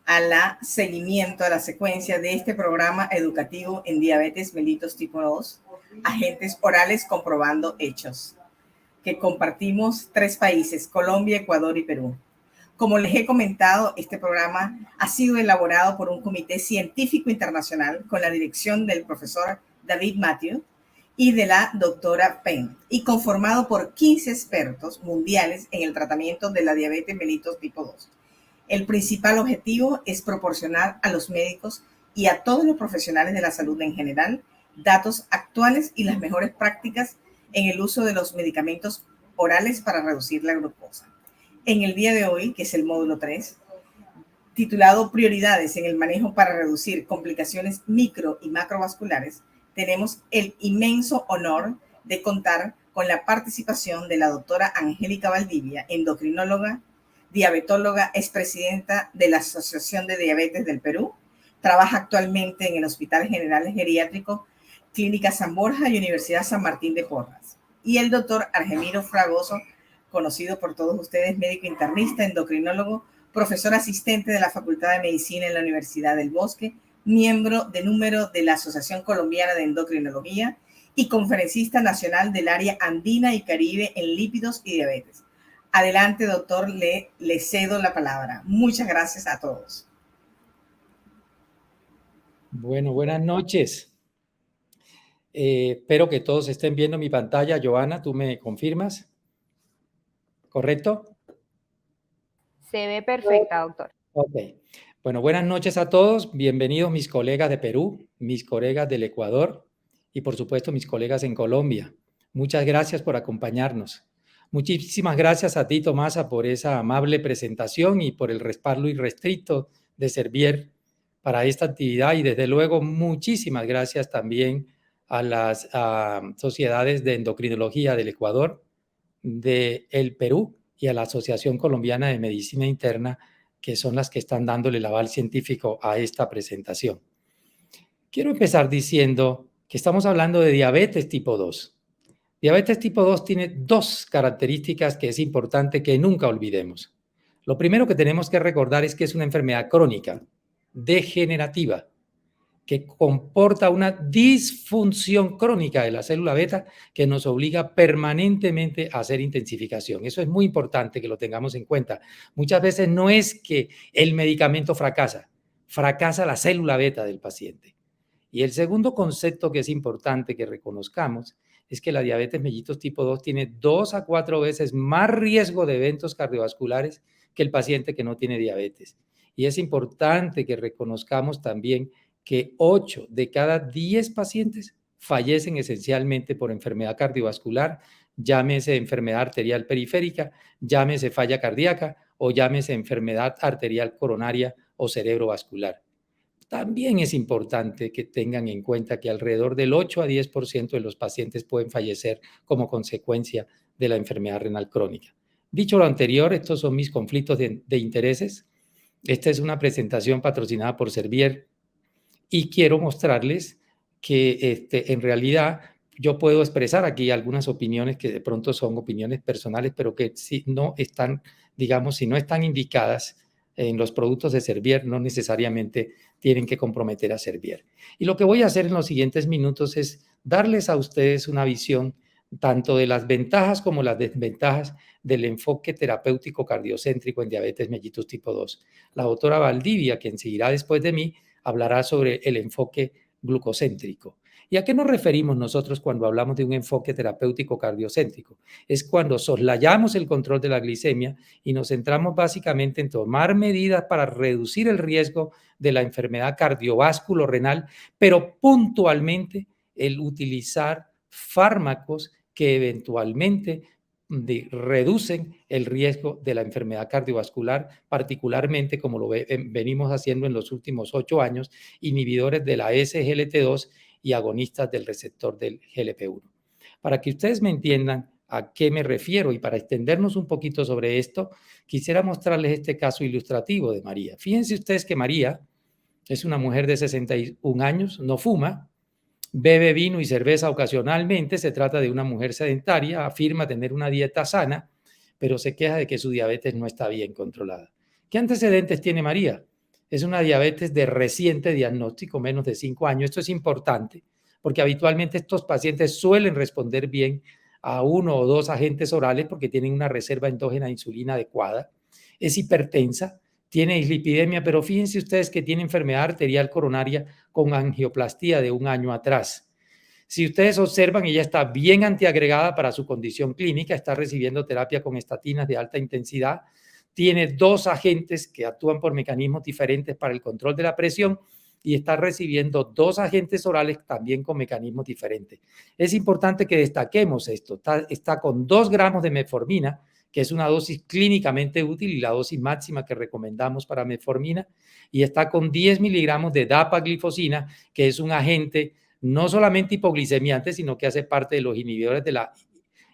a la seguimiento, a la secuencia de este programa educativo en diabetes mellitus tipo 2, agentes orales comprobando hechos, que compartimos 3 países, Colombia, Ecuador y Perú. Como les he comentado, este programa ha sido elaborado por un comité científico internacional con la dirección del profesor David Matthew y de la doctora Penn, y conformado por 15 expertos mundiales en el tratamiento de la diabetes mellitus tipo 2. El principal objetivo es proporcionar a los médicos y a todos los profesionales de la salud en general datos actuales y las mejores prácticas en el uso de los medicamentos orales para reducir la glucosa. En el día de hoy, que es el módulo 3, titulado Prioridades en el manejo para reducir complicaciones micro y macrovasculares, tenemos el inmenso honor de contar con la participación de la doctora Angélica Valdivia, endocrinóloga, diabetóloga, expresidenta de la Asociación de Diabetes del Perú, trabaja actualmente en el Hospital General Geriátrico Clínica San Borja y Universidad San Martín de Porras, y el doctor Argemiro Fragoso, conocido por todos ustedes, médico internista, endocrinólogo, profesor asistente de la Facultad de Medicina en la Universidad del Bosque, miembro de número de la Asociación Colombiana de Endocrinología y conferencista nacional del área andina y Caribe en lípidos y diabetes. Adelante, doctor, le cedo la palabra. Muchas gracias a todos. Bueno, buenas noches. Espero que todos estén viendo mi pantalla. Joana, ¿tú me confirmas? ¿Correcto? Se ve perfecta, doctor. Ok. Bueno, buenas noches a todos. Bienvenidos mis colegas de Perú, mis colegas del Ecuador y, por supuesto, mis colegas en Colombia. Muchas gracias por acompañarnos. Muchísimas gracias a ti, Tomasa, por esa amable presentación y por el respaldo irrestricto de Servier para esta actividad. Y, desde luego, muchísimas gracias también a las sociedades de endocrinología del Ecuador, del Perú y a la Asociación Colombiana de Medicina Interna, que son las que están dándole el aval científico a esta presentación. Quiero empezar diciendo que estamos hablando de diabetes tipo 2. Diabetes tipo 2 tiene 2 características que es importante que nunca olvidemos. Lo primero que tenemos que recordar es que es una enfermedad crónica, degenerativa, que comporta una disfunción crónica de la célula beta que nos obliga permanentemente a hacer intensificación. Eso es muy importante que lo tengamos en cuenta. Muchas veces no es que el medicamento fracasa la célula beta del paciente. Y el segundo concepto que es importante que reconozcamos es que la diabetes mellitus tipo 2 tiene 2 a 4 veces más riesgo de eventos cardiovasculares que el paciente que no tiene diabetes. Y es importante que reconozcamos también que 8 de cada 10 pacientes fallecen esencialmente por enfermedad cardiovascular, llámese enfermedad arterial periférica, llámese falla cardíaca o llámese enfermedad arterial coronaria o cerebrovascular. También es importante que tengan en cuenta que alrededor del 8 a 10% de los pacientes pueden fallecer como consecuencia de la enfermedad renal crónica. Dicho lo anterior, estos son mis conflictos de intereses. Esta es una presentación patrocinada por Servier y quiero mostrarles que en realidad yo puedo expresar aquí algunas opiniones que de pronto son opiniones personales, pero que si no están, digamos, si no están indicadas en los productos de Servier, no necesariamente tienen que comprometer a Servier. Y lo que voy a hacer en los siguientes minutos es darles a ustedes una visión tanto de las ventajas como las desventajas del enfoque terapéutico cardiocéntrico en diabetes mellitus tipo 2. La doctora Valdivia, quien seguirá después de mí, hablará sobre el enfoque glucocéntrico. ¿Y a qué nos referimos nosotros cuando hablamos de un enfoque terapéutico cardiocéntrico? Es cuando soslayamos el control de la glicemia y nos centramos básicamente en tomar medidas para reducir el riesgo de la enfermedad cardiovasculo-renal, pero puntualmente el utilizar fármacos que eventualmente reducen el riesgo de la enfermedad cardiovascular, particularmente como lo venimos haciendo en los últimos 8 años, inhibidores de la SGLT2 y agonistas del receptor del GLP-1. Para que ustedes me entiendan a qué me refiero y para extendernos un poquito sobre esto, quisiera mostrarles este caso ilustrativo de María. Fíjense ustedes que María es una mujer de 61 años, no fuma, bebe vino y cerveza ocasionalmente, se trata de una mujer sedentaria, afirma tener una dieta sana, pero se queja de que su diabetes no está bien controlada. ¿Qué antecedentes tiene María? Es una diabetes de reciente diagnóstico, menos de 5 años. Esto es importante porque habitualmente estos pacientes suelen responder bien a 1 o 2 agentes orales porque tienen una reserva endógena de insulina adecuada. Es hipertensa, tiene dislipidemia, pero fíjense ustedes que tiene enfermedad arterial coronaria con angioplastía de 1 año atrás. Si ustedes observan, ella está bien antiagregada para su condición clínica, está recibiendo terapia con estatinas de alta intensidad, tiene 2 agentes que actúan por mecanismos diferentes para el control de la presión y está recibiendo 2 agentes orales también con mecanismos diferentes. Es importante que destaquemos esto. Está con 2 gramos de metformina, que es una dosis clínicamente útil y la dosis máxima que recomendamos para metformina, y está con 10 miligramos de dapaglifosina, que es un agente no solamente hipoglicemiante, sino que hace parte de los inhibidores de la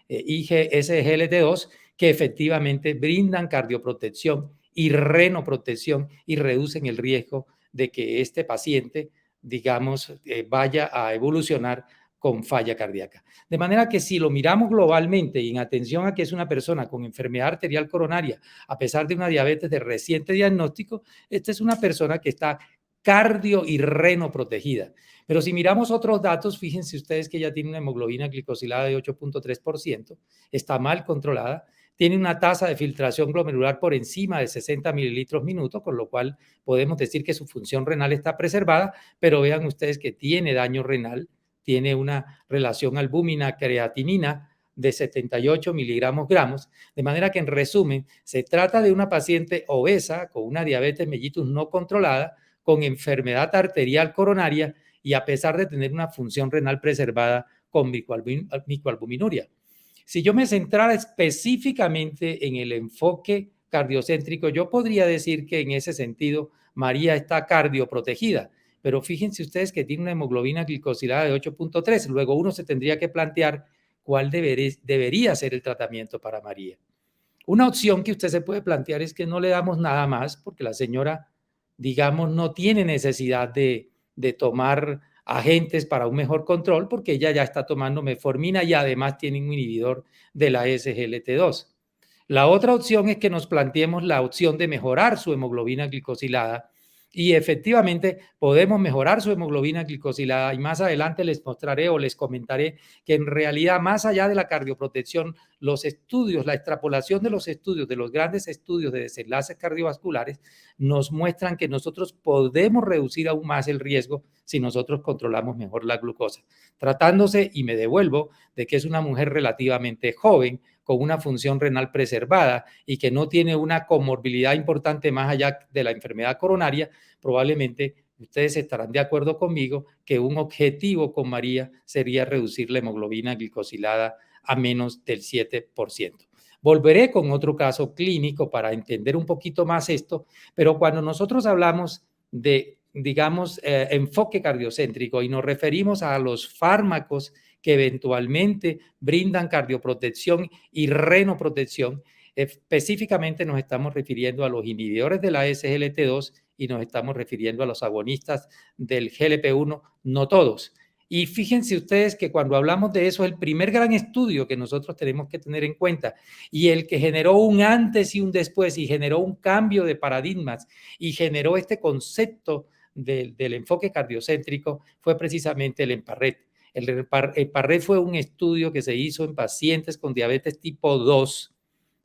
IGSGLT2, que efectivamente brindan cardioprotección y renoprotección y reducen el riesgo de que este paciente, digamos, vaya a evolucionar con falla cardíaca. De manera que si lo miramos globalmente y en atención a que es una persona con enfermedad arterial coronaria, a pesar de una diabetes de reciente diagnóstico, esta es una persona que está cardio y renoprotegida. Pero si miramos otros datos, fíjense ustedes que ella tiene una hemoglobina glicosilada de 8.3%, está mal controlada, tiene una tasa de filtración glomerular por encima de 60 mililitros minuto, con lo cual podemos decir que su función renal está preservada, pero vean ustedes que tiene daño renal, tiene una relación albúmina-creatinina de 78 miligramos gramos, de manera que en resumen se trata de una paciente obesa con una diabetes mellitus no controlada, con enfermedad arterial coronaria y a pesar de tener una función renal preservada con microalbuminuria. Si yo me centrara específicamente en el enfoque cardiocéntrico, yo podría decir que en ese sentido María está cardioprotegida, pero fíjense ustedes que tiene una hemoglobina glicosilada de 8.3. Luego uno se tendría que plantear cuál debería ser el tratamiento para María. Una opción que usted se puede plantear es que no le damos nada más porque la señora, digamos, no tiene necesidad de tomar agentes para un mejor control porque ella ya está tomando metformina y además tiene un inhibidor de la SGLT2. La otra opción es que nos planteemos la opción de mejorar su hemoglobina glicosilada y efectivamente podemos mejorar su hemoglobina glicosilada y más adelante les mostraré o les comentaré que en realidad más allá de la cardioprotección, los estudios, la extrapolación de los estudios, de los grandes estudios de desenlaces cardiovasculares nos muestran que nosotros podemos reducir aún más el riesgo si nosotros controlamos mejor la glucosa. Tratándose, y me devuelvo, de que es una mujer relativamente joven, con una función renal preservada y que no tiene una comorbilidad importante más allá de la enfermedad coronaria, probablemente ustedes estarán de acuerdo conmigo que un objetivo con María sería reducir la hemoglobina glicosilada a menos del 7%. Volveré con otro caso clínico para entender un poquito más esto, pero cuando nosotros hablamos de, digamos, enfoque cardiocéntrico y nos referimos a los fármacos que eventualmente brindan cardioprotección y renoprotección, específicamente nos estamos refiriendo a los inhibidores de la SGLT2 y nos estamos refiriendo a los agonistas del GLP-1, no todos. Y fíjense ustedes que cuando hablamos de eso, el primer gran estudio que nosotros tenemos que tener en cuenta y el que generó un antes y un después y generó un cambio de paradigmas y generó este concepto del enfoque cardiocéntrico fue precisamente el EMPA-RED. El EMPA-RED fue un estudio que se hizo en pacientes con diabetes tipo 2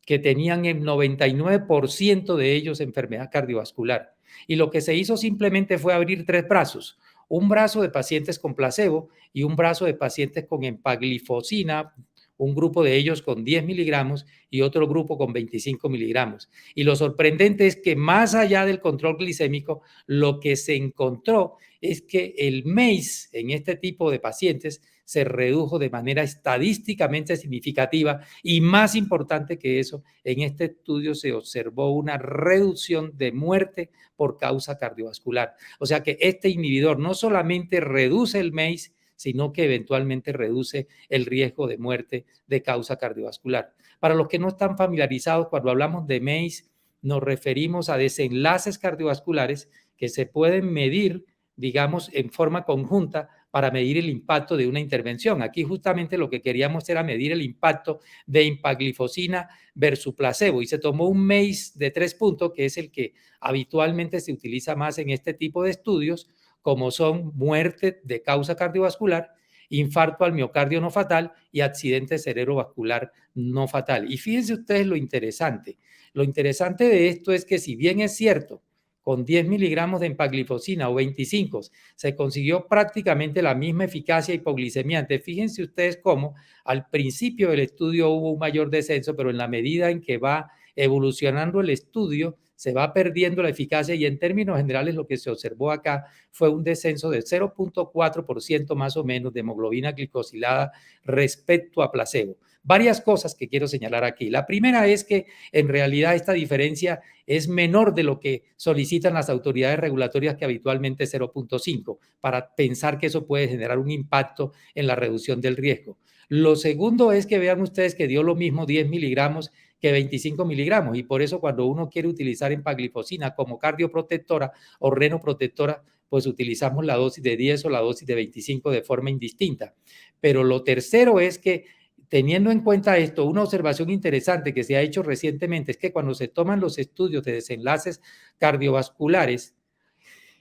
que tenían el 99% de ellos enfermedad cardiovascular. Y lo que se hizo simplemente fue abrir 3 brazos. Un brazo de pacientes con placebo y un brazo de pacientes con empaglifosina, un grupo de ellos con 10 miligramos y otro grupo con 25 miligramos. Y lo sorprendente es que más allá del control glicémico, lo que se encontró es que el MACE en este tipo de pacientes se redujo de manera estadísticamente significativa y más importante que eso, en este estudio se observó una reducción de muerte por causa cardiovascular. O sea que este inhibidor no solamente reduce el MACE, sino que eventualmente reduce el riesgo de muerte de causa cardiovascular. Para los que no están familiarizados, cuando hablamos de MACE, nos referimos a desenlaces cardiovasculares que se pueden medir, digamos, en forma conjunta para medir el impacto de una intervención. Aquí justamente lo que queríamos era medir el impacto de empaglifosina versus placebo y se tomó un MACE de 3 puntos, que es el que habitualmente se utiliza más en este tipo de estudios, como son muerte de causa cardiovascular, infarto al miocardio no fatal y accidente cerebrovascular no fatal. Y fíjense ustedes lo interesante. Lo interesante de esto es que si bien es cierto, con 10 miligramos de empaglifosina o 25, se consiguió prácticamente la misma eficacia hipoglicemiante. Fíjense ustedes cómo al principio del estudio hubo un mayor descenso, pero en la medida en que va evolucionando el estudio, se va perdiendo la eficacia y en términos generales lo que se observó acá fue un descenso de 0.4% más o menos de hemoglobina glicosilada respecto a placebo. Varias cosas que quiero señalar aquí. La primera es que en realidad esta diferencia es menor de lo que solicitan las autoridades regulatorias, que habitualmente es 0.5, para pensar que eso puede generar un impacto en la reducción del riesgo. Lo segundo es que vean ustedes que dio lo mismo 10 miligramos que 25 miligramos y por eso cuando uno quiere utilizar empaglifosina como cardioprotectora o renoprotectora, pues utilizamos la dosis de 10 o la dosis de 25 de forma indistinta. Pero lo tercero es que teniendo en cuenta esto, una observación interesante que se ha hecho recientemente es que cuando se toman los estudios de desenlaces cardiovasculares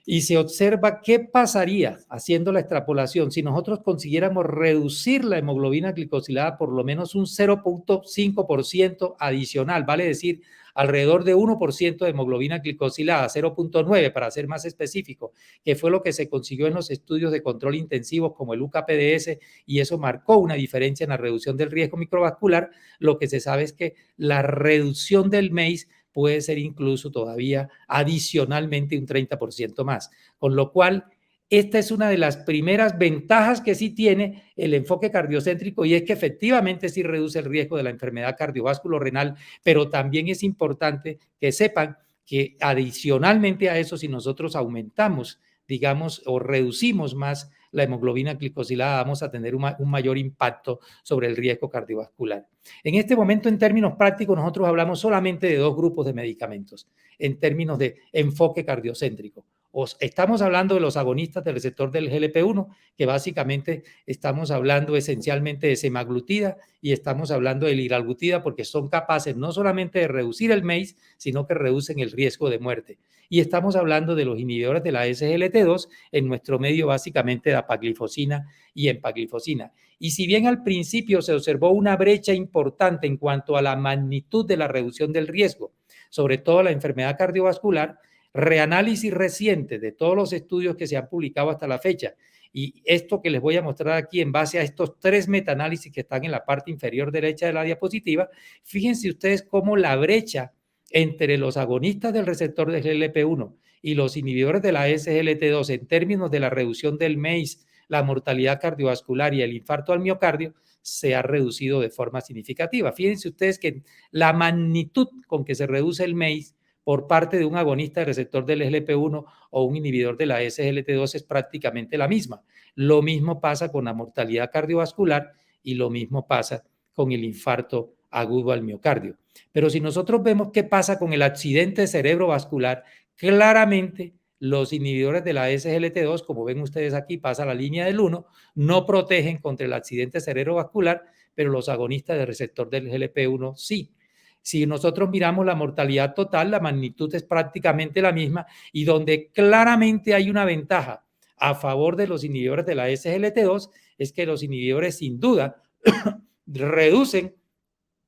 y se observa qué pasaría haciendo la extrapolación si nosotros consiguiéramos reducir la hemoglobina glicosilada por lo menos un 0.5% adicional, vale decir, alrededor de 1% de hemoglobina glicosilada, 0.9 para ser más específico, que fue lo que se consiguió en los estudios de control intensivos como el UKPDS, y eso marcó una diferencia en la reducción del riesgo microvascular. Lo que se sabe es que la reducción del MACE puede ser incluso todavía adicionalmente un 30% más. Con lo cual, esta es una de las primeras ventajas que sí tiene el enfoque cardiocéntrico y es que efectivamente sí reduce el riesgo de la enfermedad cardiovasculorenal, pero también es importante que sepan que adicionalmente a eso, si nosotros aumentamos, digamos, o reducimos más la hemoglobina glicosilada, vamos a tener un mayor impacto sobre el riesgo cardiovascular. En este momento, en términos prácticos, nosotros hablamos solamente de 2 grupos de medicamentos en términos de enfoque cardiocéntrico. Estamos hablando de los agonistas del receptor del GLP-1, que básicamente estamos hablando esencialmente de semaglutida y estamos hablando de liraglutida porque son capaces no solamente de reducir el MACE, sino que reducen el riesgo de muerte. Y estamos hablando de los inhibidores de la SGLT2, en nuestro medio básicamente de apaglifosina y empaglifosina. Y si bien al principio se observó una brecha importante en cuanto a la magnitud de la reducción del riesgo, sobre todo la enfermedad cardiovascular, reanálisis reciente de todos los estudios que se han publicado hasta la fecha, y esto que les voy a mostrar aquí en base a estos 3 metaanálisis que están en la parte inferior derecha de la diapositiva, fíjense ustedes cómo la brecha entre los agonistas del receptor del GLP-1 y los inhibidores de la SGLT2 en términos de la reducción del MACE, la mortalidad cardiovascular y el infarto al miocardio se ha reducido de forma significativa. Fíjense ustedes que la magnitud con que se reduce el MACE por parte de un agonista del receptor del GLP-1 o un inhibidor de la SGLT2 es prácticamente la misma. Lo mismo pasa con la mortalidad cardiovascular y lo mismo pasa con el infarto agudo al miocardio. Pero si nosotros vemos qué pasa con el accidente cerebrovascular, claramente los inhibidores de la SGLT2, como ven ustedes aquí, pasa la línea del 1, no protegen contra el accidente cerebrovascular, pero los agonistas del receptor del GLP-1 sí. Si nosotros miramos la mortalidad total, la magnitud es prácticamente la misma y donde claramente hay una ventaja a favor de los inhibidores de la SGLT2 es que los inhibidores sin duda reducen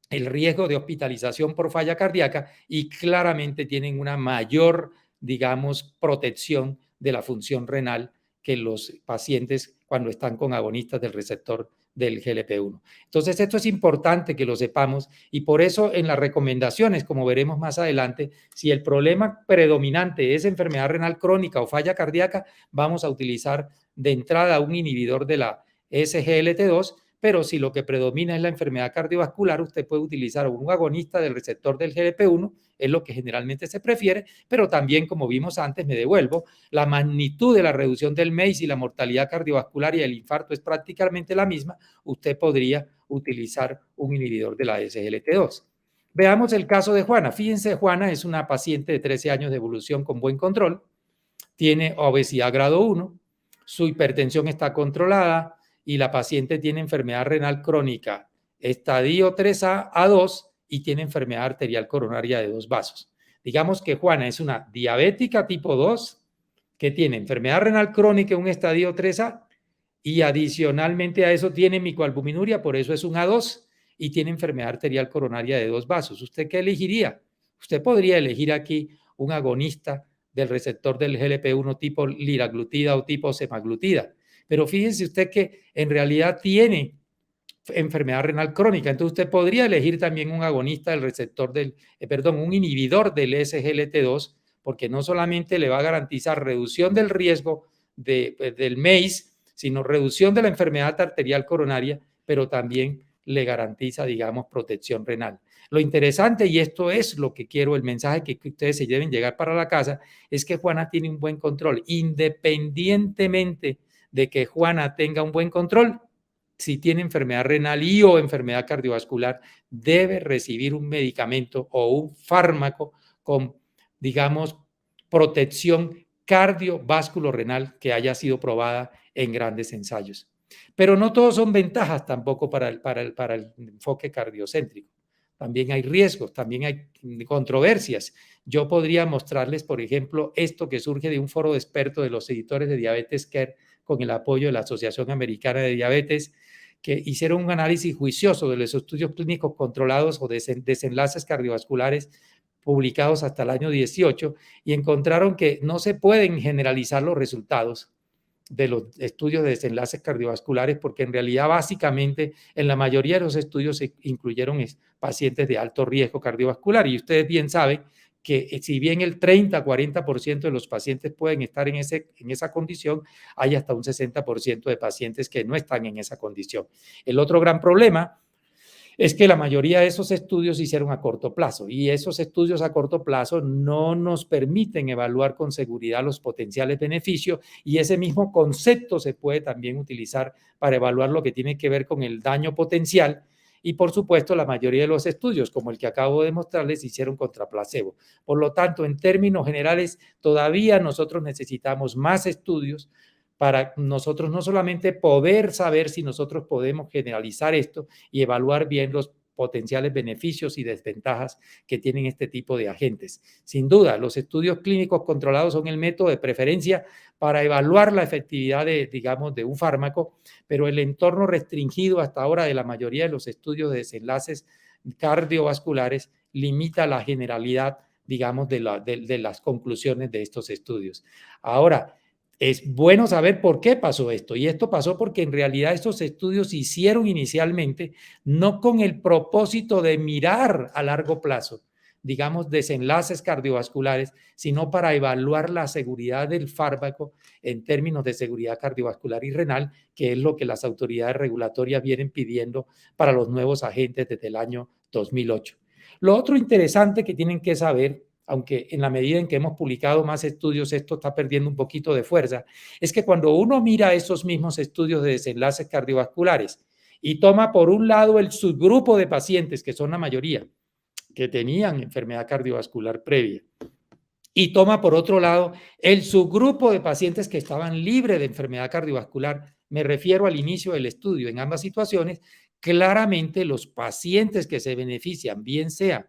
el riesgo de hospitalización por falla cardíaca y claramente tienen una mayor, digamos, protección de la función renal que los pacientes cuando están con agonistas del receptor del GLP-1. Entonces, esto es importante que lo sepamos y por eso en las recomendaciones, como veremos más adelante, si el problema predominante es enfermedad renal crónica o falla cardíaca, vamos a utilizar de entrada un inhibidor de la SGLT2, pero si lo que predomina es la enfermedad cardiovascular, usted puede utilizar un agonista del receptor del GLP-1, es lo que generalmente se prefiere, pero también, como vimos antes, me devuelvo, la magnitud de la reducción del MACE y la mortalidad cardiovascular y el infarto es prácticamente la misma, usted podría utilizar un inhibidor de la SGLT2. Veamos el caso de Juana. Fíjense, Juana es una paciente de 13 años de evolución con buen control, tiene obesidad grado 1, su hipertensión está controlada y la paciente tiene enfermedad renal crónica estadio 3A a 2 y tiene enfermedad arterial coronaria de 2 vasos. Digamos que Juana es una diabética tipo 2 que tiene enfermedad renal crónica en un estadio 3A y adicionalmente a eso tiene micoalbuminuria, por eso es un A2 y tiene enfermedad arterial coronaria de 2 vasos. ¿Usted qué elegiría? Usted podría elegir aquí un agonista del receptor del GLP-1 tipo liraglutida o tipo semaglutida, pero fíjese usted que en realidad tiene enfermedad renal crónica. Entonces usted podría elegir también un agonista del receptor un inhibidor del SGLT2, porque no solamente le va a garantizar reducción del riesgo del MACE, sino reducción de la enfermedad arterial coronaria, pero también le garantiza, digamos, protección renal. Lo interesante, y esto es lo que quiero, el mensaje que ustedes se deben llegar para la casa, es que Juana tiene un buen control. Independientemente de que Juana tenga un buen control, si tiene enfermedad renal y o enfermedad cardiovascular, debe recibir un medicamento o un fármaco con, digamos, protección cardiovasculorenal que haya sido probada en grandes ensayos. Pero no todos son ventajas tampoco para el enfoque cardiocéntrico. También hay riesgos, también hay controversias. Yo podría mostrarles, por ejemplo, esto que surge de un foro de expertos de los editores de Diabetes Care con el apoyo de la Asociación Americana de Diabetes, que hicieron un análisis juicioso de los estudios clínicos controlados o desenlaces cardiovasculares publicados hasta el año 18 y encontraron que no se pueden generalizar los resultados de los estudios de desenlaces cardiovasculares porque en realidad básicamente en la mayoría de los estudios se incluyeron pacientes de alto riesgo cardiovascular y ustedes bien saben que si bien el 30-40% de los pacientes pueden estar en esa condición, hay hasta un 60% de pacientes que no están en esa condición. El otro gran problema es que la mayoría de esos estudios se hicieron a corto plazo y esos estudios a corto plazo no nos permiten evaluar con seguridad los potenciales beneficios y ese mismo concepto se puede también utilizar para evaluar lo que tiene que ver con el daño potencial y por supuesto la mayoría de los estudios, como el que acabo de mostrarles, se hicieron contra placebo. Por lo tanto, en términos generales, todavía nosotros necesitamos más estudios para nosotros no solamente poder saber si nosotros podemos generalizar esto y evaluar bien los potenciales beneficios y desventajas que tienen este tipo de agentes. Sin duda, los estudios clínicos controlados son el método de preferencia para evaluar la efectividad de un fármaco, pero el entorno restringido hasta ahora de la mayoría de los estudios de desenlaces cardiovasculares limita la generalidad, de las conclusiones de estos estudios. Ahora, es bueno saber por qué pasó esto. Y esto pasó porque en realidad estos estudios se hicieron inicialmente no con el propósito de mirar a largo plazo, desenlaces cardiovasculares, sino para evaluar la seguridad del fármaco en términos de seguridad cardiovascular y renal, que es lo que las autoridades regulatorias vienen pidiendo para los nuevos agentes desde el año 2008. Lo otro interesante que tienen que saber, aunque en la medida en que hemos publicado más estudios esto está perdiendo un poquito de fuerza, es que cuando uno mira esos mismos estudios de desenlaces cardiovasculares y toma por un lado el subgrupo de pacientes, que son la mayoría, que tenían enfermedad cardiovascular previa, y toma por otro lado el subgrupo de pacientes que estaban libres de enfermedad cardiovascular, me refiero al inicio del estudio, en ambas situaciones, claramente los pacientes que se benefician, bien sea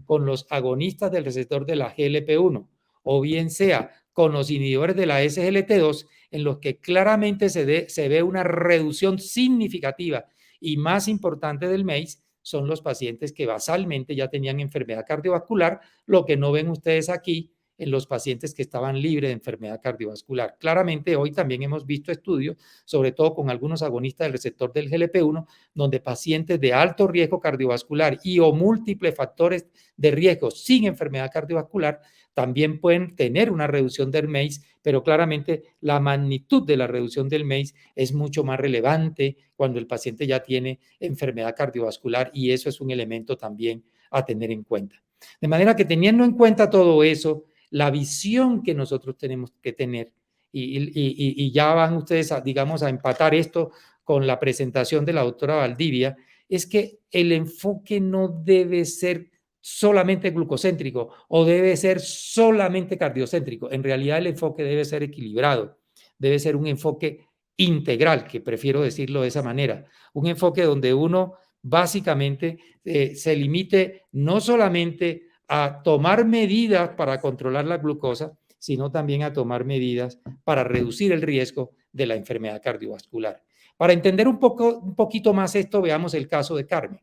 con los agonistas del receptor de la GLP-1 o bien sea con los inhibidores de la SGLT2, en los que claramente se ve una reducción significativa y más importante del MACE, son los pacientes que basalmente ya tenían enfermedad cardiovascular, lo que no ven ustedes aquí en los pacientes que estaban libres de enfermedad cardiovascular. Claramente hoy también hemos visto estudios, sobre todo con algunos agonistas del receptor del GLP-1, donde pacientes de alto riesgo cardiovascular y o múltiples factores de riesgo sin enfermedad cardiovascular también pueden tener una reducción del MACE, pero claramente la magnitud de la reducción del MACE es mucho más relevante cuando el paciente ya tiene enfermedad cardiovascular y eso es un elemento también a tener en cuenta. De manera que teniendo en cuenta todo eso, la visión que nosotros tenemos que tener, y ya van ustedes a empatar esto con la presentación de la doctora Valdivia, es que el enfoque no debe ser solamente glucocéntrico o debe ser solamente cardiocéntrico. En realidad el enfoque debe ser equilibrado. debe ser un enfoque integral, que prefiero decirlo de esa manera, un enfoque donde uno básicamente se limite no solamente a tomar medidas para controlar la glucosa, sino también a tomar medidas para reducir el riesgo de la enfermedad cardiovascular. Para entender un poquito más esto, veamos el caso de Carmen.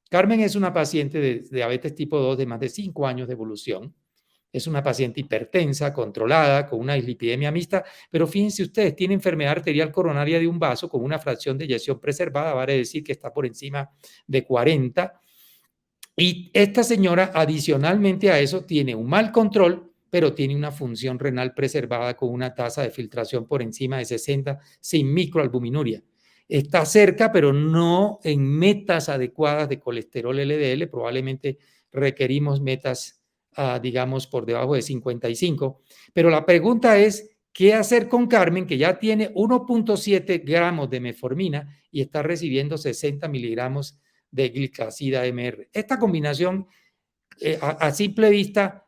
Carmen es una paciente de diabetes tipo 2 de más de 5 años de evolución. Es una paciente hipertensa, controlada, con una dislipidemia mixta, pero fíjense ustedes, tiene enfermedad arterial coronaria de un vaso con una fracción de eyección preservada, vale decir que está por encima de 40. Y esta señora, adicionalmente a eso, tiene un mal control, pero tiene una función renal preservada con una tasa de filtración por encima de 60 sin microalbuminuria. Está cerca, pero no en metas adecuadas de colesterol LDL. Probablemente requerimos metas, digamos, por debajo de 55. Pero la pregunta es, ¿qué hacer con Carmen, que ya tiene 1.7 gramos de metformina y está recibiendo 60 miligramos de gliclazida MR? Esta combinación, a simple vista,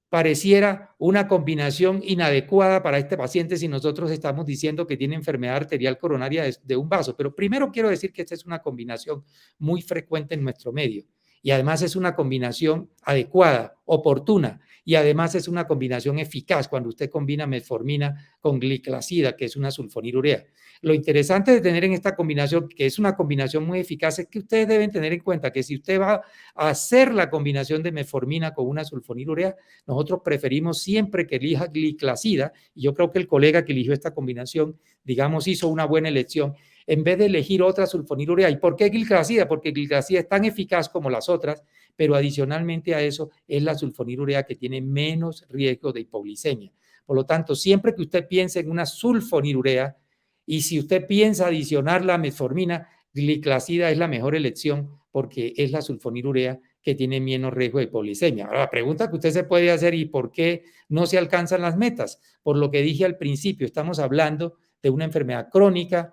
pareciera una combinación inadecuada para este paciente si nosotros estamos diciendo que tiene enfermedad arterial coronaria de un vaso. Pero primero quiero decir que esta es una combinación muy frecuente en nuestro medio y además es una combinación adecuada, oportuna, y además es una combinación eficaz cuando usted combina metformina con gliclazida, que es una sulfonilurea. Lo interesante de tener en esta combinación, que es una combinación muy eficaz, es que ustedes deben tener en cuenta que si usted va a hacer la combinación de metformina con una sulfonilurea, nosotros preferimos siempre que elija gliclazida, y yo creo que el colega que eligió esta combinación, digamos, hizo una buena elección, en vez de elegir otra sulfonilurea. ¿Y por qué gliclazida? Porque gliclazida es tan eficaz como las otras, pero adicionalmente a eso es la sulfonilurea que tiene menos riesgo de hipoglicemia. Por lo tanto, siempre que usted piense en una sulfonilurea, y si usted piensa adicionar la metformina, gliclazida es la mejor elección porque es la sulfonilurea que tiene menos riesgo de hipoglicemia. Ahora, la pregunta que usted se puede hacer, ¿y por qué no se alcanzan las metas? Por lo que dije al principio, estamos hablando de una enfermedad crónica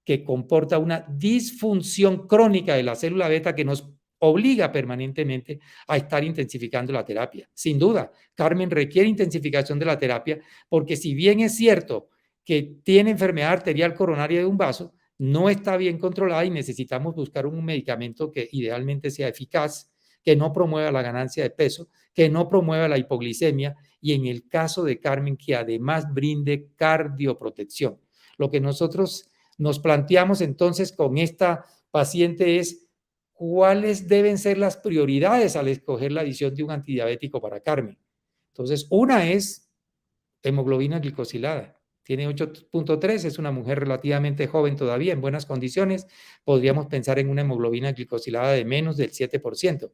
que comporta una disfunción crónica de la célula beta que nos obliga permanentemente a estar intensificando la terapia. Sin duda, Carmen requiere intensificación de la terapia porque si bien es cierto que tiene enfermedad arterial coronaria de un vaso, no está bien controlada y necesitamos buscar un medicamento que idealmente sea eficaz, que no promueva la ganancia de peso, que no promueva la hipoglicemia y en el caso de Carmen, que además brinde cardioprotección. Lo que nosotros nos planteamos entonces con esta paciente es cuáles deben ser las prioridades al escoger la adición de un antidiabético para Carmen. Entonces, una es hemoglobina glicosilada. Tiene 8.3, es una mujer relativamente joven todavía, en buenas condiciones. Podríamos pensar en una hemoglobina glicosilada de menos del 7%.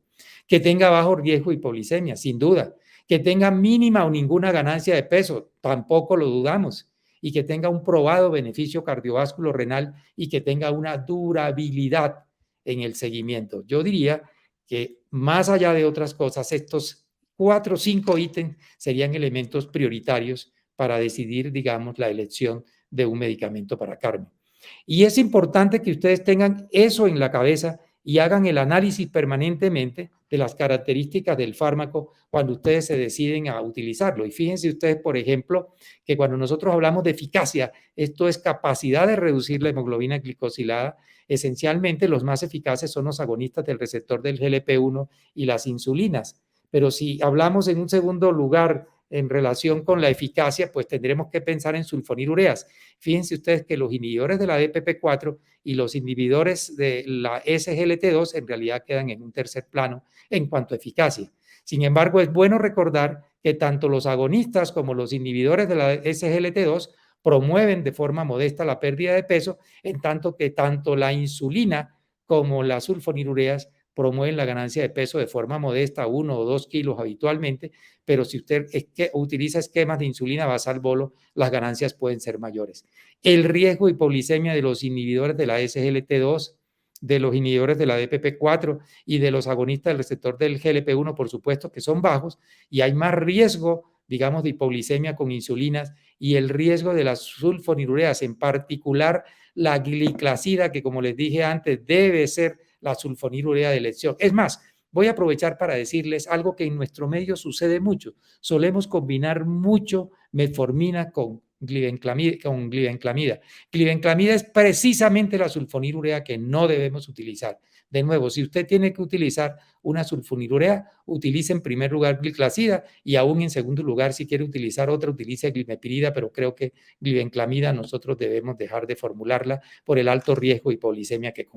Que tenga bajo riesgo de hipoglicemia, sin duda. Que tenga mínima o ninguna ganancia de peso, tampoco lo dudamos. Y que tenga un probado beneficio cardiovascular renal y que tenga una durabilidad en el seguimiento. Yo diría que más allá de otras cosas, estos 4 o 5 ítems serían elementos prioritarios para decidir, digamos, la elección de un medicamento para Carmen. Y es importante que ustedes tengan eso en la cabeza y hagan el análisis permanentemente de las características del fármaco cuando ustedes se deciden a utilizarlo. Y fíjense ustedes, por ejemplo, que cuando nosotros hablamos de eficacia, esto es capacidad de reducir la hemoglobina glicosilada. Esencialmente, los más eficaces son los agonistas del receptor del GLP-1 y las insulinas. Pero si hablamos en un segundo lugar en relación con la eficacia, pues tendremos que pensar en sulfonilureas. Fíjense ustedes que los inhibidores de la DPP4 y los inhibidores de la SGLT2 en realidad quedan en un tercer plano en cuanto a eficacia. Sin embargo, es bueno recordar que tanto los agonistas como los inhibidores de la SGLT2 promueven de forma modesta la pérdida de peso, en tanto que tanto la insulina como las sulfonilureas promueven la ganancia de peso de forma modesta, 1 o 2 kilos habitualmente, pero si usted utiliza esquemas de insulina basal bolo, las ganancias pueden ser mayores. El riesgo de hipoglicemia de los inhibidores de la SGLT2, de los inhibidores de la DPP4 y de los agonistas del receptor del GLP-1, por supuesto, que son bajos, y hay más riesgo, digamos, de hipoglicemia con insulinas y el riesgo de las sulfonilureas, en particular la gliclazida, que como les dije antes, debe ser la sulfonilurea de elección. Es más, voy a aprovechar para decirles algo que en nuestro medio sucede mucho. Solemos combinar mucho metformina con glibenclamida. Glibenclamida es precisamente la sulfonilurea que no debemos utilizar. De nuevo, si usted tiene que utilizar una sulfonilurea, utilice en primer lugar gliclazida y aún en segundo lugar, si quiere utilizar otra, utilice glimepirida, pero creo que glibenclamida nosotros debemos dejar de formularla por el alto riesgo de hipoglicemia que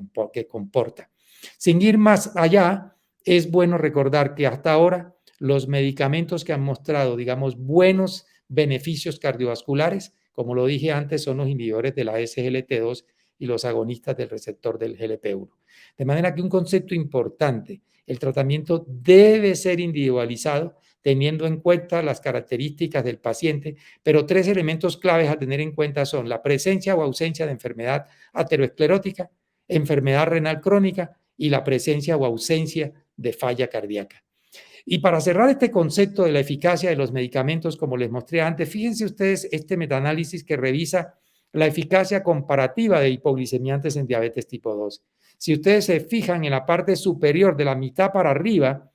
comporta. Sin ir más allá, es bueno recordar que hasta ahora los medicamentos que han mostrado, digamos, buenos beneficios cardiovasculares, como lo dije antes, son los inhibidores de la SGLT2 y los agonistas del receptor del GLP-1. De manera que un concepto importante, el tratamiento debe ser individualizado teniendo en cuenta las características del paciente, pero 3 elementos claves a tener en cuenta son la presencia o ausencia de enfermedad aterosclerótica, enfermedad renal crónica y la presencia o ausencia de falla cardíaca. Y para cerrar este concepto de la eficacia de los medicamentos, como les mostré antes, fíjense ustedes este metaanálisis que revisa la eficacia comparativa de hipoglicemiantes en diabetes tipo 2. Si ustedes se fijan en la parte superior de la mitad para arriba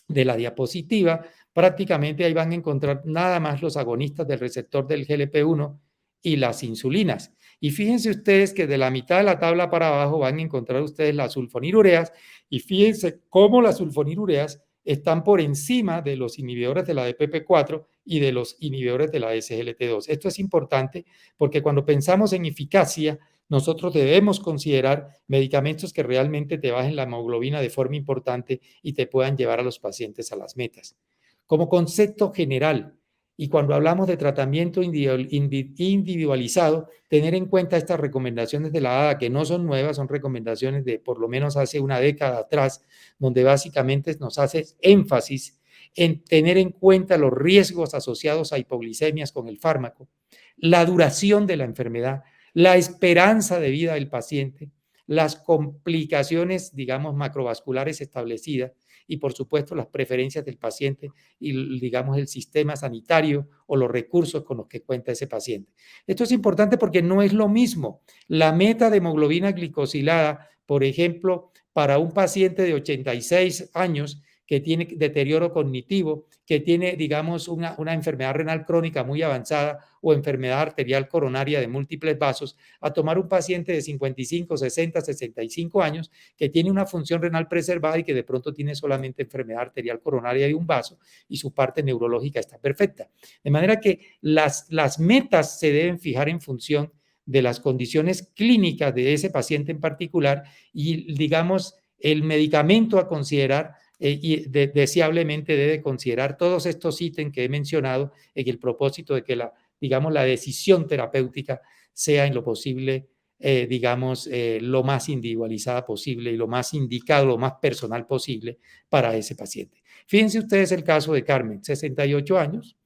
de la diapositiva, prácticamente ahí van a encontrar nada más los agonistas del receptor del GLP-1 y las insulinas. Y fíjense ustedes que de la mitad de la tabla para abajo van a encontrar ustedes las sulfonilureas y fíjense cómo las sulfonilureas están por encima de los inhibidores de la DPP4 y de los inhibidores de la SGLT2. Esto es importante porque cuando pensamos en eficacia, nosotros debemos considerar medicamentos que realmente te bajen la hemoglobina de forma importante y te puedan llevar a los pacientes a las metas. Como concepto general, y cuando hablamos de tratamiento individualizado, tener en cuenta estas recomendaciones de la ADA, que no son nuevas, son recomendaciones de por lo menos hace una década atrás, donde básicamente nos hace énfasis en tener en cuenta los riesgos asociados a hipoglicemias con el fármaco, la duración de la enfermedad, la esperanza de vida del paciente, las complicaciones, digamos, macrovasculares establecidas y, por supuesto, las preferencias del paciente y, digamos, el sistema sanitario o los recursos con los que cuenta ese paciente. Esto es importante porque no es lo mismo. La meta de hemoglobina glicosilada, por ejemplo, para un paciente de 86 años que tiene deterioro cognitivo, que tiene, digamos, una enfermedad renal crónica muy avanzada o enfermedad arterial coronaria de múltiples vasos, a tomar un paciente de 55, 60, 65 años que tiene una función renal preservada y que de pronto tiene solamente enfermedad arterial coronaria de un vaso y su parte neurológica está perfecta. De manera que las metas se deben fijar en función de las condiciones clínicas de ese paciente en particular y, digamos, el medicamento a considerar y deseablemente debe considerar todos estos ítems que he mencionado en el propósito de que la decisión terapéutica sea en lo posible, lo más individualizada posible y lo más indicado, lo más personal posible para ese paciente. Fíjense ustedes el caso de Carmen, 68 años,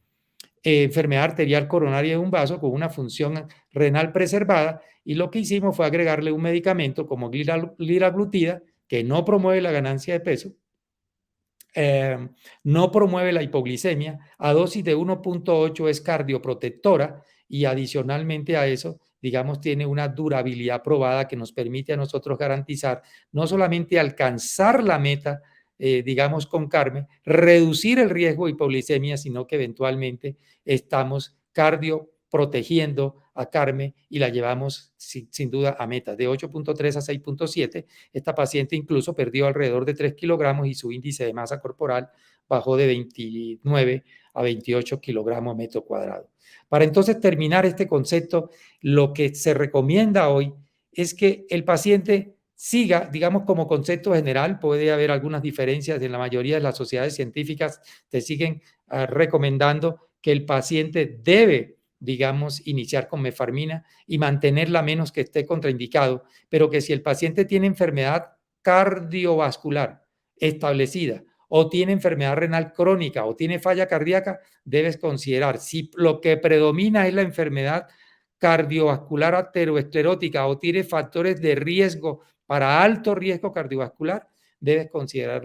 enfermedad arterial coronaria de un vaso con una función renal preservada y lo que hicimos fue agregarle un medicamento como liraglutida que no promueve la ganancia de peso, no promueve la hipoglicemia, a dosis de 1.8 es cardioprotectora y adicionalmente a eso, digamos, tiene una durabilidad probada que nos permite a nosotros garantizar no solamente alcanzar la meta, digamos, con Carmen, reducir el riesgo de hipoglicemia, sino que eventualmente estamos cardioprotegiendo a Carmen y la llevamos sin duda a metas de 8.3 a 6.7. Esta paciente incluso perdió alrededor de 3 kilogramos y su índice de masa corporal bajó de 29 a 28 kilogramos metro cuadrado. Para entonces terminar este concepto, lo que se recomienda hoy es que el paciente siga, digamos, como concepto general, puede haber algunas diferencias en la mayoría de las sociedades científicas, te siguen recomendando que el paciente debe, digamos, iniciar con metformina y mantenerla menos que esté contraindicado, pero que si el paciente tiene enfermedad cardiovascular establecida o tiene enfermedad renal crónica o tiene falla cardíaca, debes considerar si lo que predomina es la enfermedad cardiovascular aterosclerótica o tiene factores de riesgo para alto riesgo cardiovascular, debes considerar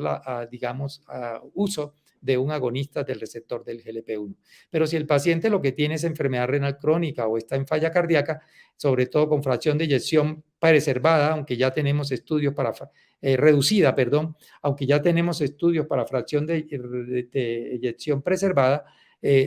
uso de un agonista del receptor del GLP-1. Pero si el paciente lo que tiene es enfermedad renal crónica o está en falla cardíaca, sobre todo con fracción de eyección preservada, aunque ya tenemos estudios para reducida, aunque ya tenemos estudios para fracción de eyección preservada,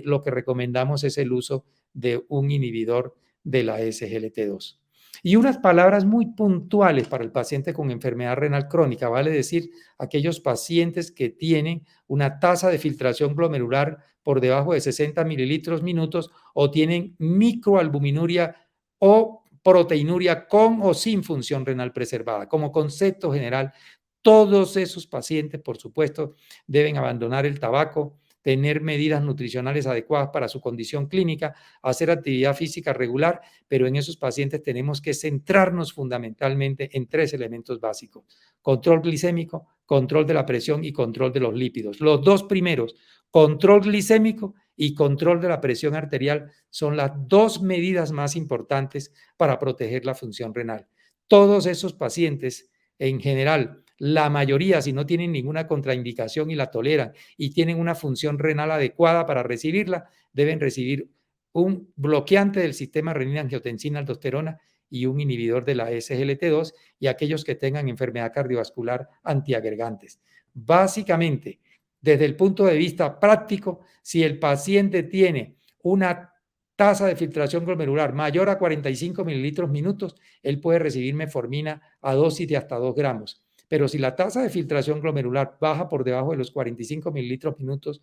lo que recomendamos es el uso de un inhibidor de la SGLT2. Y unas palabras muy puntuales para el paciente con enfermedad renal crónica, vale decir, aquellos pacientes que tienen una tasa de filtración glomerular por debajo de 60 mililitros minutos o tienen microalbuminuria o proteinuria con o sin función renal preservada. Como concepto general, todos esos pacientes, por supuesto, deben abandonar el tabaco, tener medidas nutricionales adecuadas para su condición clínica, hacer actividad física regular, pero en esos pacientes tenemos que centrarnos fundamentalmente en 3 elementos básicos: control glicémico, control de la presión y control de los lípidos. Los 2 primeros, control glicémico y control de la presión arterial, son las 2 medidas más importantes para proteger la función renal. Todos esos pacientes, en general, la mayoría, si no tienen ninguna contraindicación y la toleran y tienen una función renal adecuada para recibirla, deben recibir un bloqueante del sistema renina-angiotensina-aldosterona y un inhibidor de la SGLT2, y aquellos que tengan enfermedad cardiovascular antiagregantes. Básicamente, desde el punto de vista práctico, si el paciente tiene una tasa de filtración glomerular mayor a 45 mililitros minutos, él puede recibir metformina a dosis de hasta 2 gramos. Pero si la tasa de filtración glomerular baja por debajo de los 45 mililitros minutos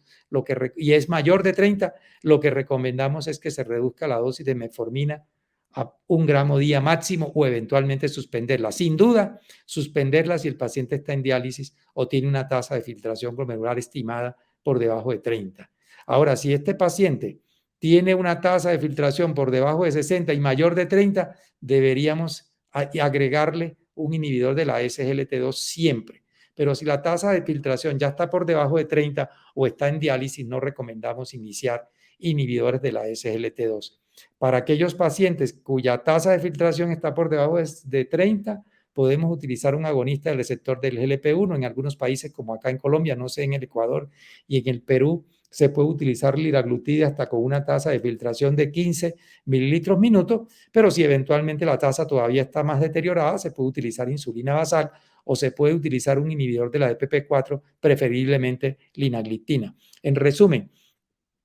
y es mayor de 30, lo que recomendamos es que se reduzca la dosis de metformina a 1 gramo día máximo o eventualmente suspenderla. Sin duda, suspenderla si el paciente está en diálisis o tiene una tasa de filtración glomerular estimada por debajo de 30. Ahora, si este paciente tiene una tasa de filtración por debajo de 60 y mayor de 30, deberíamos agregarle un inhibidor de la SGLT2 siempre. Pero si la tasa de filtración ya está por debajo de 30 o está en diálisis, no recomendamos iniciar inhibidores de la SGLT2. Para aquellos pacientes cuya tasa de filtración está por debajo de 30, podemos utilizar un agonista del receptor del GLP-1. En algunos países, como acá en Colombia, no sé, en el Ecuador y en el Perú, se puede utilizar liraglutida hasta con una tasa de filtración de 15 mililitros minuto, pero si eventualmente la tasa todavía está más deteriorada, se puede utilizar insulina basal o se puede utilizar un inhibidor de la DPP4, preferiblemente linagliptina. En resumen,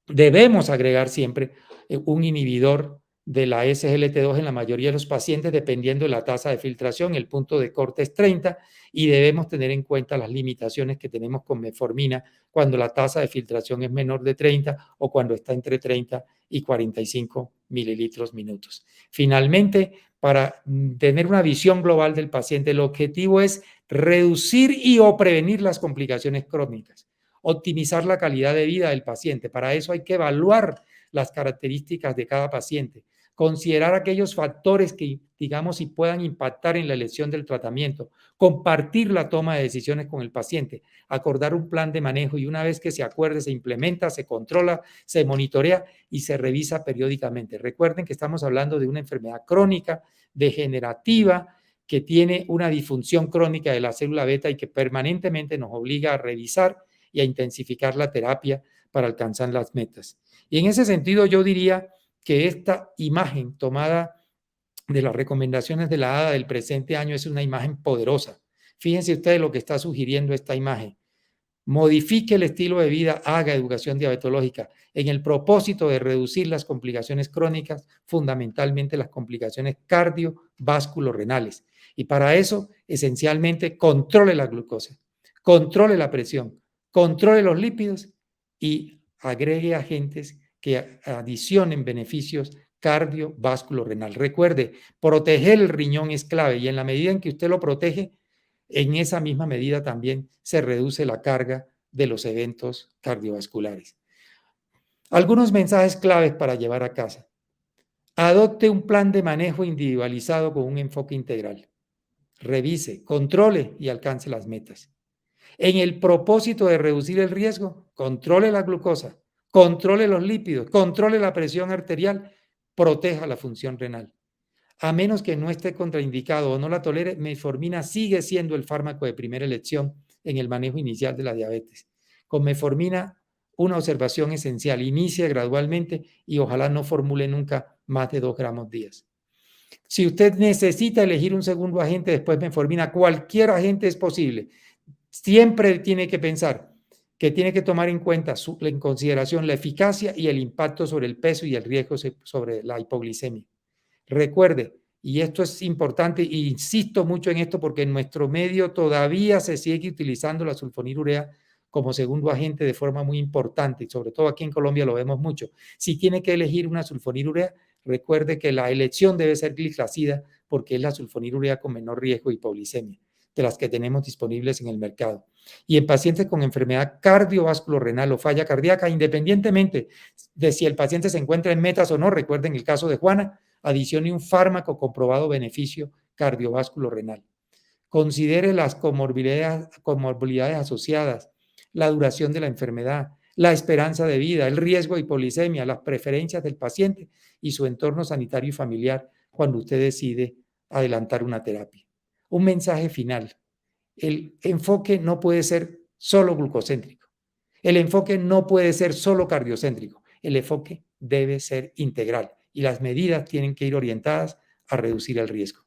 debemos agregar siempre un inhibidor de la SGLT2 en la mayoría de los pacientes, dependiendo de la tasa de filtración. El punto de corte es 30 y debemos tener en cuenta las limitaciones que tenemos con metformina cuando la tasa de filtración es menor de 30 o cuando está entre 30 y 45 mililitros minutos. Finalmente, para tener una visión global del paciente, el objetivo es reducir y o prevenir las complicaciones crónicas, optimizar la calidad de vida del paciente. Para eso hay que evaluar las características de cada paciente, considerar aquellos factores que, digamos, si puedan impactar en la elección del tratamiento, compartir la toma de decisiones con el paciente, acordar un plan de manejo y una vez que se acuerde, se implementa, se controla, se monitorea y se revisa periódicamente. Recuerden que estamos hablando de una enfermedad crónica, degenerativa, que tiene una disfunción crónica de la célula beta y que permanentemente nos obliga a revisar y a intensificar la terapia para alcanzar las metas. Y en ese sentido yo diría que esta imagen tomada de las recomendaciones de la ADA del presente año es una imagen poderosa. Fíjense ustedes lo que está sugiriendo esta imagen. Modifique el estilo de vida, haga educación diabetológica en el propósito de reducir las complicaciones crónicas, fundamentalmente las complicaciones cardiovasculorenales. Y para eso, esencialmente, controle la glucosa, controle la presión, controle los lípidos y agregue agentes que adicionen beneficios cardiovasculorenal. Recuerde, proteger el riñón es clave y en la medida en que usted lo protege, en esa misma medida también se reduce la carga de los eventos cardiovasculares. Algunos mensajes claves para llevar a casa. Adopte un plan de manejo individualizado con un enfoque integral. Revise, controle y alcance las metas. En el propósito de reducir el riesgo, controle la glucosa, controle los lípidos, controle la presión arterial, proteja la función renal. A menos que no esté contraindicado o no la tolere, metformina sigue siendo el fármaco de primera elección en el manejo inicial de la diabetes. Con metformina, una observación esencial: inicie gradualmente y ojalá no formule nunca más de 2 gramos días. Si usted necesita elegir un segundo agente después de metformina, cualquier agente es posible. Siempre tiene que pensar, que tiene que tomar en cuenta en consideración la eficacia y el impacto sobre el peso y el riesgo sobre la hipoglicemia. Recuerde, y esto es importante, e insisto mucho en esto porque en nuestro medio todavía se sigue utilizando la sulfonilurea como segundo agente de forma muy importante, y sobre todo aquí en Colombia lo vemos mucho. Si tiene que elegir una sulfonilurea, recuerde que la elección debe ser gliclazida porque es la sulfonilurea con menor riesgo de hipoglicemia de las que tenemos disponibles en el mercado. Y en pacientes con enfermedad cardiovasculorenal o falla cardíaca, independientemente de si el paciente se encuentra en metas o no, recuerden el caso de Juana, adicione un fármaco con comprobado beneficio cardiovasculorenal. Considere las comorbilidades asociadas, la duración de la enfermedad, la esperanza de vida, el riesgo de hipoglicemia, las preferencias del paciente y su entorno sanitario y familiar cuando usted decide adelantar una terapia. Un mensaje final. El enfoque no puede ser solo glucocéntrico. El enfoque no puede ser solo cardiocéntrico. El enfoque debe ser integral y las medidas tienen que ir orientadas a reducir el riesgo.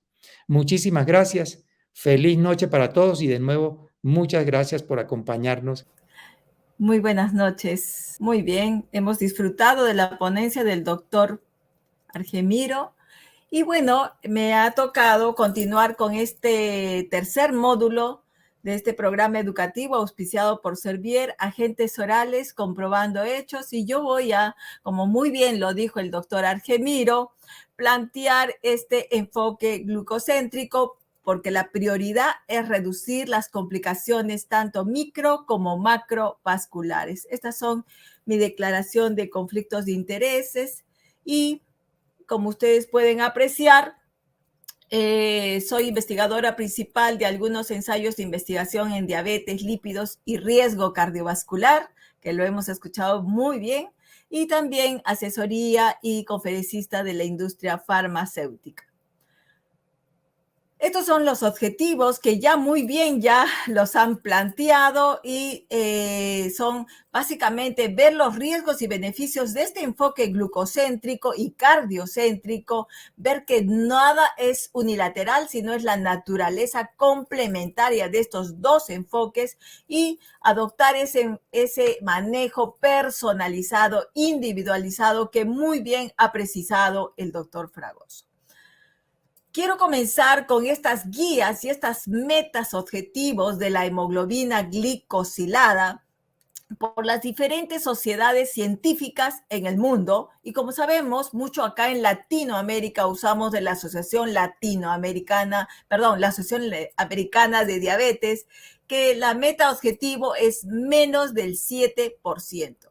Muchísimas gracias. Feliz noche para todos y de nuevo, muchas gracias por acompañarnos. Muy buenas noches. Muy bien, hemos disfrutado de la ponencia del doctor Argemiro. Y bueno, me ha tocado continuar con este tercer módulo de este programa educativo auspiciado por Servier, agentes orales comprobando hechos. Y yo voy a, como muy bien lo dijo el doctor Argemiro, plantear este enfoque glucocéntrico porque la prioridad es reducir las complicaciones tanto micro como macrovasculares. Estas son mi declaración de conflictos de intereses y como ustedes pueden apreciar, soy investigadora principal de algunos ensayos de investigación en diabetes, lípidos y riesgo cardiovascular, que lo hemos escuchado muy bien, y también asesoría y conferencista de la industria farmacéutica. Estos son los objetivos que ya muy bien ya los han planteado y son básicamente ver los riesgos y beneficios de este enfoque glucocéntrico y cardiocéntrico, ver que nada es unilateral, sino es la naturaleza complementaria de estos dos enfoques y adoptar ese manejo personalizado, individualizado que muy bien ha precisado el doctor Fragoso. Quiero comenzar con estas guías y estas metas objetivos de la hemoglobina glicosilada por las diferentes sociedades científicas en el mundo. Y como sabemos, mucho acá en Latinoamérica usamos de la Asociación Latinoamericana, la Asociación Americana de Diabetes, que la meta objetivo es menos del 7%.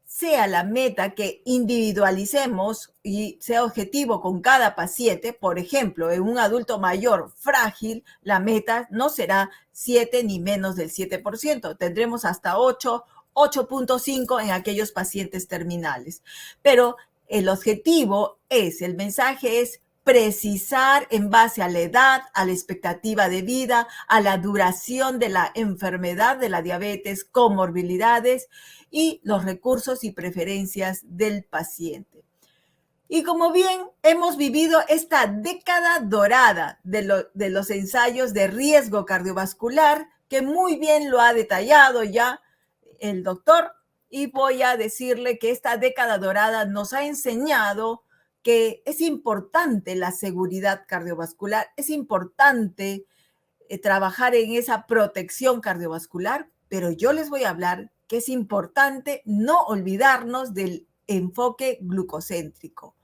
Sea la meta que individualicemos y sea objetivo con cada paciente, por ejemplo, en un adulto mayor frágil, la meta no será 7 ni menos del 7%, tendremos hasta 8, 8.5 en aquellos pacientes terminales. Pero el objetivo el mensaje es precisar en base a la edad, a la expectativa de vida, a la duración de la enfermedad de la diabetes, comorbilidades y los recursos y preferencias del paciente. Y como bien hemos vivido esta década dorada de los ensayos de riesgo cardiovascular, que muy bien lo ha detallado ya el doctor, y voy a decirle que esta década dorada nos ha enseñado que es importante la seguridad cardiovascular, es importante trabajar en esa protección cardiovascular, pero yo les voy a hablar que es importante no olvidarnos del enfoque glucocéntrico.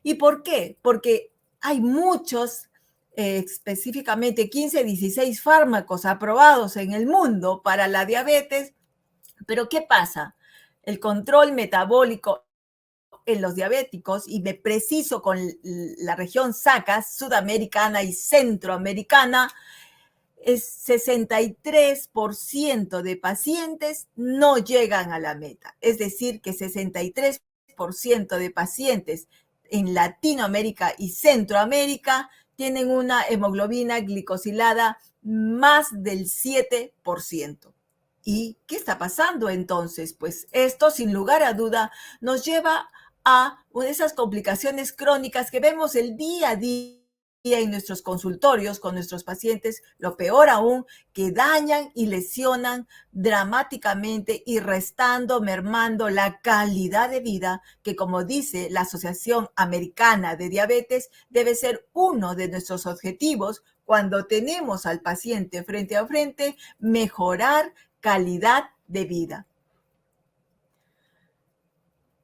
¿Y por qué? Porque hay muchos, específicamente 15, 16 fármacos aprobados en el mundo para la diabetes, pero ¿qué pasa? El control metabólico en los diabéticos, y me preciso con la región SACA, sudamericana y centroamericana, es 63% de pacientes no llegan a la meta. Es decir, que 63% de pacientes en Latinoamérica y Centroamérica tienen una hemoglobina glicosilada más del 7%. ¿Y qué está pasando entonces? Pues esto, sin lugar a duda, nos lleva a esas complicaciones crónicas que vemos el día a día en nuestros consultorios con nuestros pacientes, lo peor aún, que dañan y lesionan dramáticamente y mermando la calidad de vida que, como dice la Asociación Americana de Diabetes, debe ser uno de nuestros objetivos cuando tenemos al paciente frente a frente, mejorar calidad de vida.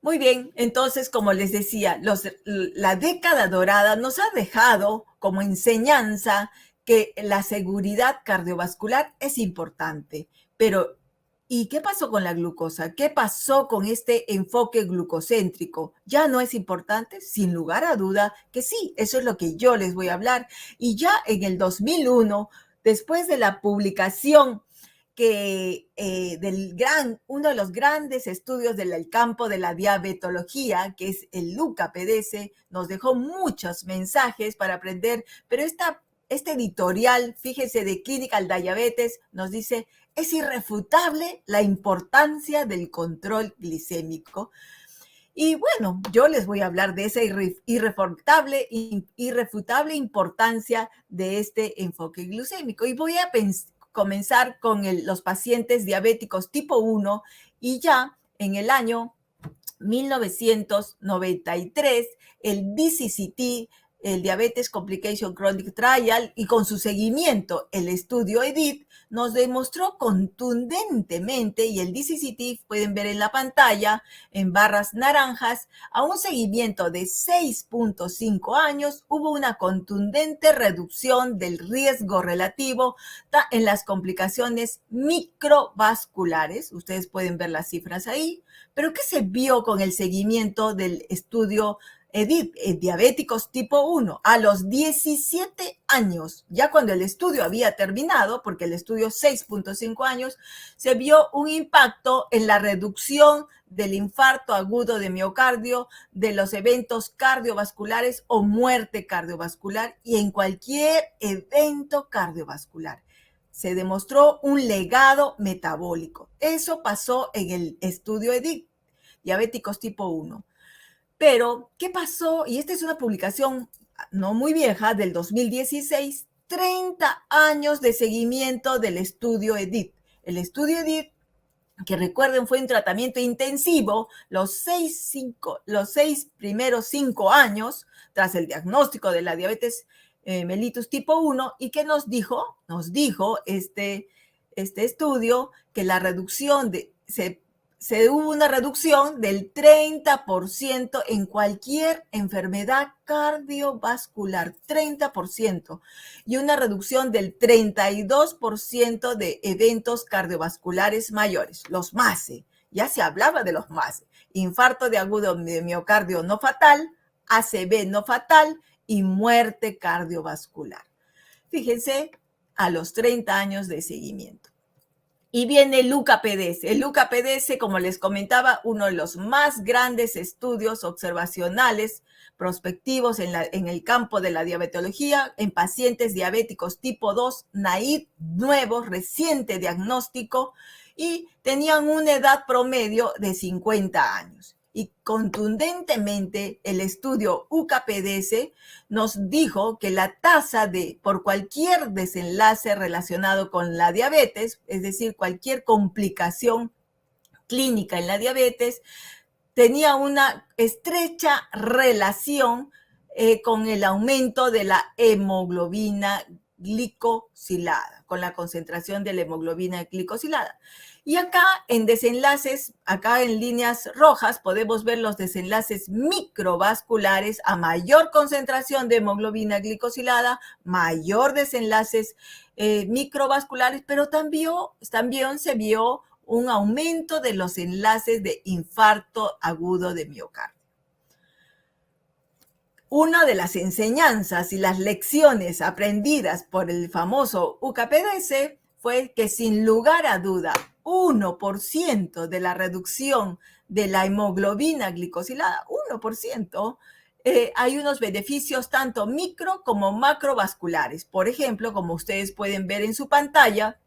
Muy bien, entonces, como les decía, la década dorada nos ha dejado como enseñanza que la seguridad cardiovascular es importante. Pero, ¿y qué pasó con la glucosa? ¿Qué pasó con este enfoque glucocéntrico? ¿Ya no es importante? Sin lugar a duda que sí, eso es lo que yo les voy a hablar. Y ya en el 2001, después de la publicación uno de los grandes estudios del campo de la diabetología, que es el LUCA-PDS, nos dejó muchos mensajes para aprender, pero este editorial, fíjense, de Clinical Diabetes, nos dice, es irrefutable la importancia del control glicémico. Y bueno, yo les voy a hablar de esa irrefutable importancia de este enfoque glucémico. Y voy a comenzar con los pacientes diabéticos tipo 1 y ya en el año 1993 el DCCT, el Diabetes Complication Chronic Trial, y con su seguimiento el estudio EDIT, nos demostró contundentemente, y el DCCT pueden ver en la pantalla en barras naranjas, a un seguimiento de 6.5 años hubo una contundente reducción del riesgo relativo en las complicaciones microvasculares. Ustedes pueden ver las cifras ahí. Pero ¿qué se vio con el seguimiento del estudio EDIT, diabéticos tipo 1? A los 17 años, ya cuando el estudio había terminado, porque el estudio 6.5 años, se vio un impacto en la reducción del infarto agudo de miocardio, de los eventos cardiovasculares o muerte cardiovascular y en cualquier evento cardiovascular. Se demostró un legado metabólico. Eso pasó en el estudio EDIT, diabéticos tipo 1. Pero, ¿qué pasó? Y esta es una publicación no muy vieja, del 2016, 30 años de seguimiento del estudio EDIT. El estudio EDIT, que recuerden, fue un tratamiento intensivo los seis primeros 5 años tras el diagnóstico de la diabetes mellitus tipo 1, y que nos dijo este estudio que la reducción hubo una reducción del 30% en cualquier enfermedad cardiovascular, 30%, y una reducción del 32% de eventos cardiovasculares mayores, los MACE. Ya se hablaba de los MACE: infarto de agudo de miocardio no fatal, ACV no fatal y muerte cardiovascular. Fíjense, a los 30 años de seguimiento. Y viene el LUCA-PDS. El LUCA-PDS, como les comentaba, uno de los más grandes estudios observacionales prospectivos en el campo de la diabetología en pacientes diabéticos tipo 2, naive, nuevos, reciente diagnóstico, y tenían una edad promedio de 50 años. Y contundentemente el estudio UCA-PDS nos dijo que la tasa por cualquier desenlace relacionado con la diabetes, es decir, cualquier complicación clínica en la diabetes, tenía una estrecha relación con el aumento de la hemoglobina glicosilada, con la concentración de la hemoglobina glicosilada. Y acá en desenlaces, acá en líneas rojas, podemos ver los desenlaces microvasculares. A mayor concentración de hemoglobina glicosilada, mayor desenlaces microvasculares, pero también se vio un aumento de los enlaces de infarto agudo de miocardio. Una de las enseñanzas y las lecciones aprendidas por el famoso UCA-PDS fue que, sin lugar a duda, 1% de la reducción de la hemoglobina glicosilada, 1%, hay unos beneficios tanto micro como macrovasculares. Por ejemplo, como ustedes pueden ver en su pantalla,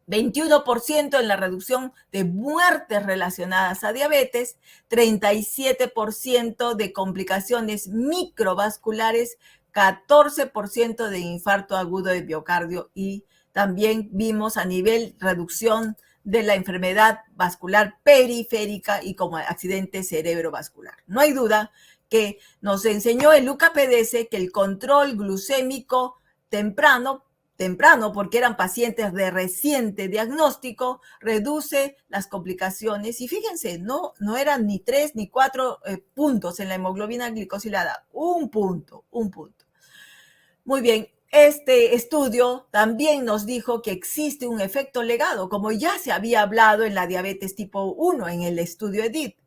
21% en la reducción de muertes relacionadas a diabetes, 37% de complicaciones microvasculares, 14% de infarto agudo de miocardio y también vimos a nivel reducción de la enfermedad vascular periférica y como accidente cerebrovascular. No hay duda que nos enseñó el UKPDS que el control glucémico temprano, porque eran pacientes de reciente diagnóstico, reduce las complicaciones. Y fíjense, no eran ni 3 ni 4 puntos en la hemoglobina glicosilada, un punto. Muy bien, este estudio también nos dijo que existe un efecto legado, como ya se había hablado en la diabetes tipo 1, en el estudio EDIT.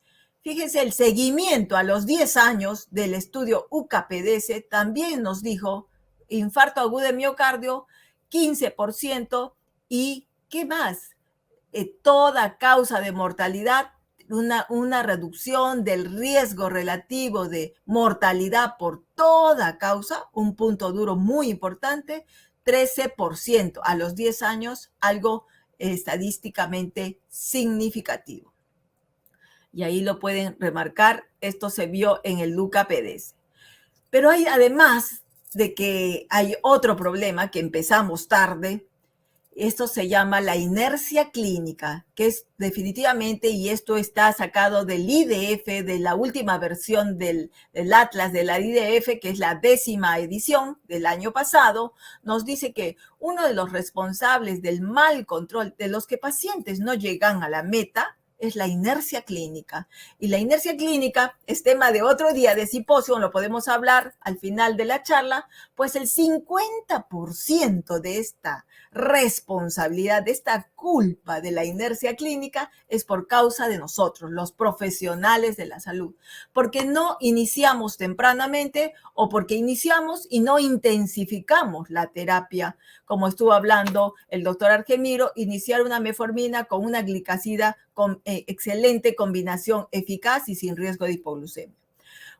Fíjense, el seguimiento a los 10 años del estudio UKPDS también nos dijo infarto agudo de miocardio, 15%, y ¿qué más? Toda causa de mortalidad, una reducción del riesgo relativo de mortalidad por toda causa, un punto duro muy importante, 13% a los 10 años, algo estadísticamente significativo. Y ahí lo pueden remarcar, esto se vio en el UKPDS. Pero hay, además de que hay otro problema que empezamos tarde, esto se llama la inercia clínica, que es definitivamente, y esto está sacado del IDF, de la última versión del Atlas de la IDF, que es la 10ª edición del año pasado, nos dice que uno de los responsables del mal control de los que pacientes no llegan a la meta es la inercia clínica. Y la inercia clínica es tema de otro día de simposio, lo podemos hablar al final de la charla, pues el 50% de esta responsabilidad, de esta culpa de la inercia clínica es por causa de nosotros, los profesionales de la salud, porque no iniciamos tempranamente o porque iniciamos y no intensificamos la terapia, como estuvo hablando el doctor Argemiro, iniciar una metformina con una glicazida con excelente combinación eficaz y sin riesgo de hipoglucemia.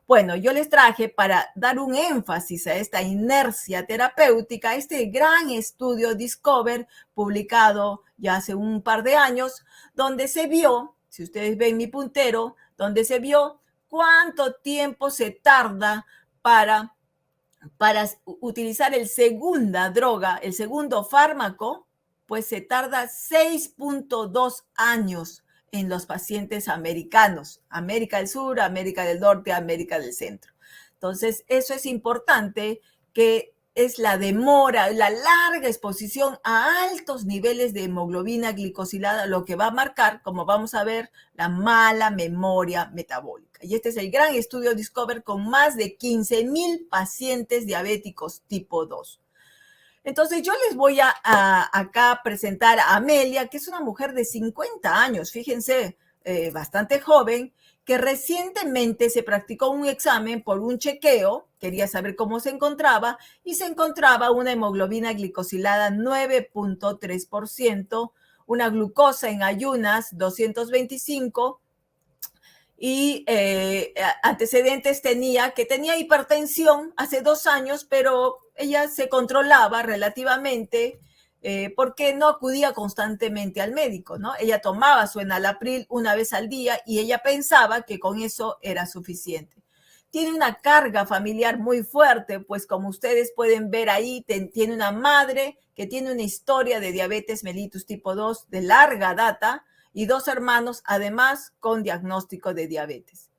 Bueno, yo les traje para dar un énfasis a esta inercia terapéutica, este gran estudio Discover, publicado ya hace un par de años, donde se vio, si ustedes ven mi puntero, donde se vio cuánto tiempo se tarda para utilizar el segunda droga, el segundo fármaco, pues se tarda 6.2 años en los pacientes americanos, América del Sur, América del Norte, América del Centro. Entonces, eso es importante, que es la demora, la larga exposición a altos niveles de hemoglobina glicosilada, lo que va a marcar, como vamos a ver, la mala memoria metabólica. Y este es el gran estudio Discover con más de 15,000 pacientes diabéticos tipo 2. Entonces, yo les voy a acá presentar a Amelia, que es una mujer de 50 años, fíjense, bastante joven, que recientemente se practicó un examen por un chequeo, quería saber cómo se encontraba, y se encontraba una hemoglobina glicosilada 9.3%, una glucosa en ayunas 225, y antecedentes tenía hipertensión hace 2 años, pero ella se controlaba relativamente porque no acudía constantemente al médico, ¿no? Ella tomaba su enalapril una vez al día y ella pensaba que con eso era suficiente. Tiene una carga familiar muy fuerte, pues como ustedes pueden ver ahí, tiene una madre que tiene una historia de diabetes mellitus tipo 2 de larga data, y 2 hermanos, además, con diagnóstico de diabetes.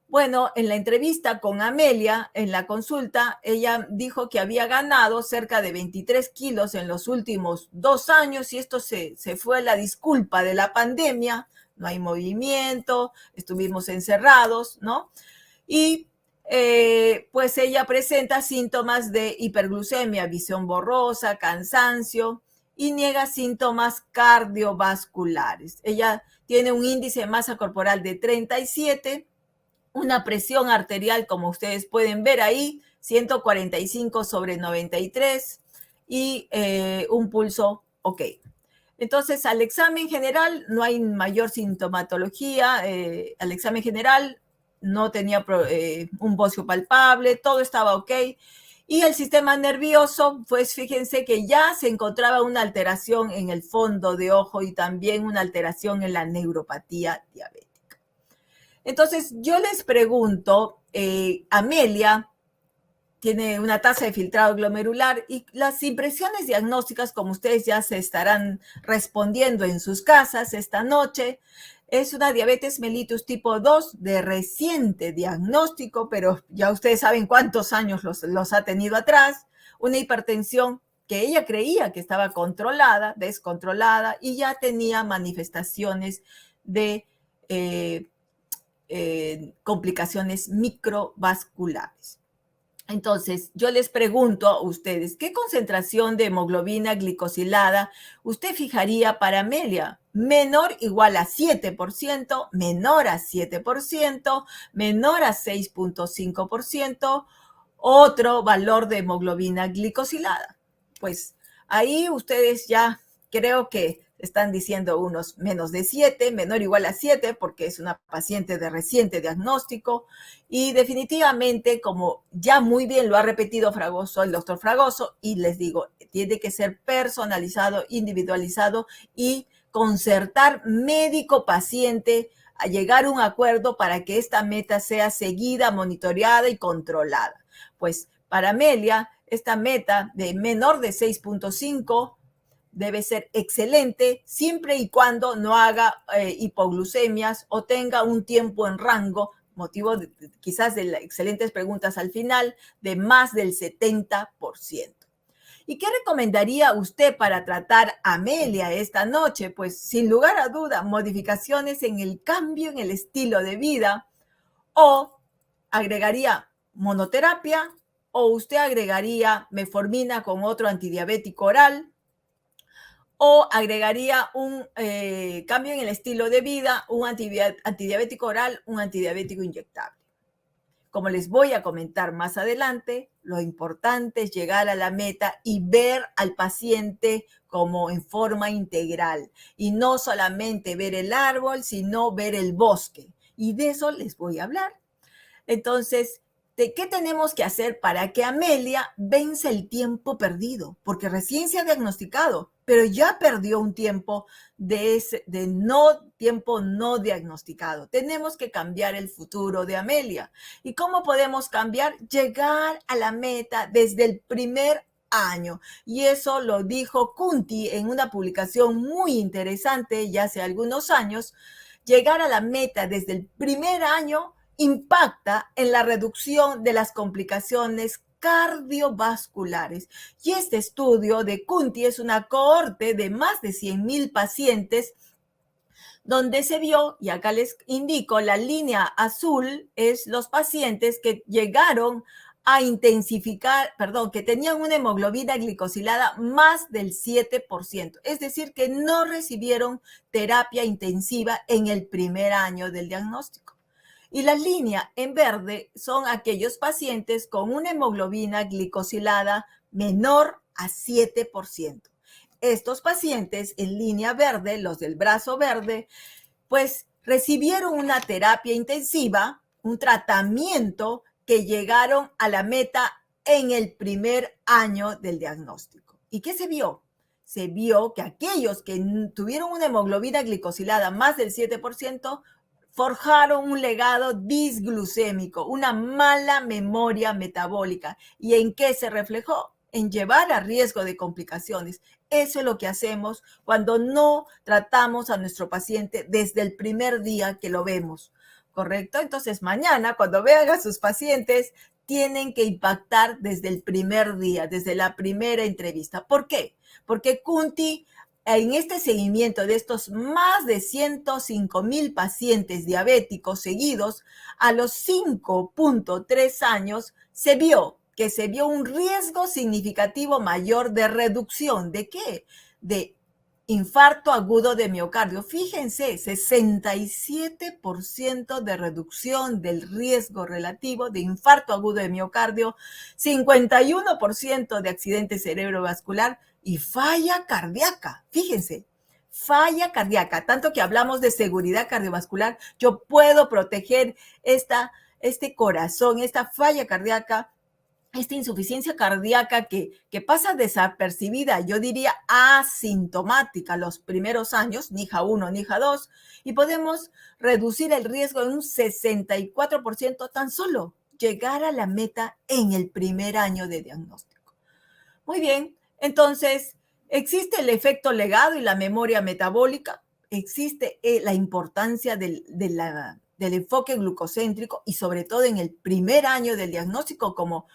Bueno, en la entrevista con Amelia, en la consulta, ella dijo que había ganado cerca de 23 kilos en los últimos 2 años, y esto se fue la disculpa de la pandemia, no hay movimiento, estuvimos encerrados, ¿no? Y pues ella presenta síntomas de hiperglucemia, visión borrosa, cansancio, y niega síntomas cardiovasculares. Ella tiene un índice de masa corporal de 37, una presión arterial, como ustedes pueden ver ahí, 145/93, y un pulso ok. Entonces, al examen general no hay mayor sintomatología, al examen general no tenía un bocio palpable, todo estaba ok. Y el sistema nervioso, pues fíjense que ya se encontraba una alteración en el fondo de ojo y también una alteración en la neuropatía diabética. Entonces, yo les pregunto, Amelia, tiene una tasa de filtrado glomerular y las impresiones diagnósticas, como ustedes ya se estarán respondiendo en sus casas esta noche, es una diabetes mellitus tipo 2 de reciente diagnóstico, pero ya ustedes saben cuántos años los ha tenido atrás, una hipertensión que ella creía que estaba controlada, descontrolada, y ya tenía manifestaciones de complicaciones microvasculares. Entonces, yo les pregunto a ustedes, ¿qué concentración de hemoglobina glicosilada usted fijaría para Amelia? Menor o igual a 7%, menor a 7%, menor a 6.5%, otro valor de hemoglobina glicosilada. Pues ahí ustedes ya creo que están diciendo unos menos de 7, menor o igual a 7, porque es una paciente de reciente diagnóstico. Y definitivamente, como ya muy bien lo ha repetido Fragoso, el doctor Fragoso, y les digo, tiene que ser personalizado, individualizado y concertar médico-paciente a llegar a un acuerdo para que esta meta sea seguida, monitoreada y controlada. Pues para Amelia, esta meta de menor de 6.5 debe ser excelente siempre y cuando no haga hipoglucemias o tenga un tiempo en rango, motivo quizás de las excelentes preguntas al final, de más del 70%. ¿Y qué recomendaría usted para tratar a Amelia esta noche? Pues sin lugar a duda, modificaciones en el cambio en el estilo de vida, o agregaría monoterapia, o usted agregaría metformina con otro antidiabético oral, o agregaría un cambio en el estilo de vida, un antidiabético oral, un antidiabético inyectable. Como les voy a comentar más adelante, lo importante es llegar a la meta y ver al paciente como en forma integral y no solamente ver el árbol, sino ver el bosque. Y de eso les voy a hablar. Entonces, ¿de qué tenemos que hacer para que Amelia vence el tiempo perdido? Porque recién se ha diagnosticado, pero ya perdió un tiempo tiempo no diagnosticado. Tenemos que cambiar el futuro de Amelia. ¿Y cómo podemos cambiar? Llegar a la meta desde el primer año. Y eso lo dijo Kunti en una publicación muy interesante ya hace algunos años. Llegar a la meta desde el primer año impacta en la reducción de las complicaciones cardiovasculares. Y este estudio de Kunti es una cohorte de más de 100,000 pacientes donde se vio, y acá les indico, la línea azul es los pacientes que llegaron a que tenían una hemoglobina glicosilada más del 7%, es decir, que no recibieron terapia intensiva en el primer año del diagnóstico. Y la línea en verde son aquellos pacientes con una hemoglobina glicosilada menor a 7%. Estos pacientes en línea verde, los del brazo verde, pues recibieron una terapia intensiva, un tratamiento que llegaron a la meta en el primer año del diagnóstico. ¿Y qué se vio? Se vio que aquellos que tuvieron una hemoglobina glicosilada más del 7%, forjaron un legado disglucémico, una mala memoria metabólica. ¿Y en qué se reflejó? En llevar a riesgo de complicaciones. Eso es lo que hacemos cuando no tratamos a nuestro paciente desde el primer día que lo vemos, ¿correcto? Entonces, mañana, cuando vean a sus pacientes, tienen que impactar desde el primer día, desde la primera entrevista. ¿Por qué? Porque Kunti, en este seguimiento de estos más de 105,000 pacientes diabéticos seguidos, a los 5.3 años se vio un riesgo significativo mayor de reducción. ¿De qué? De infarto agudo de miocardio. Fíjense, 67% de reducción del riesgo relativo de infarto agudo de miocardio, 51% de accidente cerebrovascular, y falla cardíaca. Fíjense, falla cardíaca. Tanto que hablamos de seguridad cardiovascular, yo puedo proteger este corazón, esta falla cardíaca, esta insuficiencia cardíaca que pasa desapercibida, yo diría asintomática los primeros años, NIHA 1, NIHA 2, y podemos reducir el riesgo en un 64% tan solo llegar a la meta en el primer año de diagnóstico. Muy bien, entonces, ¿existe el efecto legado y la memoria metabólica? Existe la importancia del enfoque glucocéntrico y sobre todo en el primer año del diagnóstico, como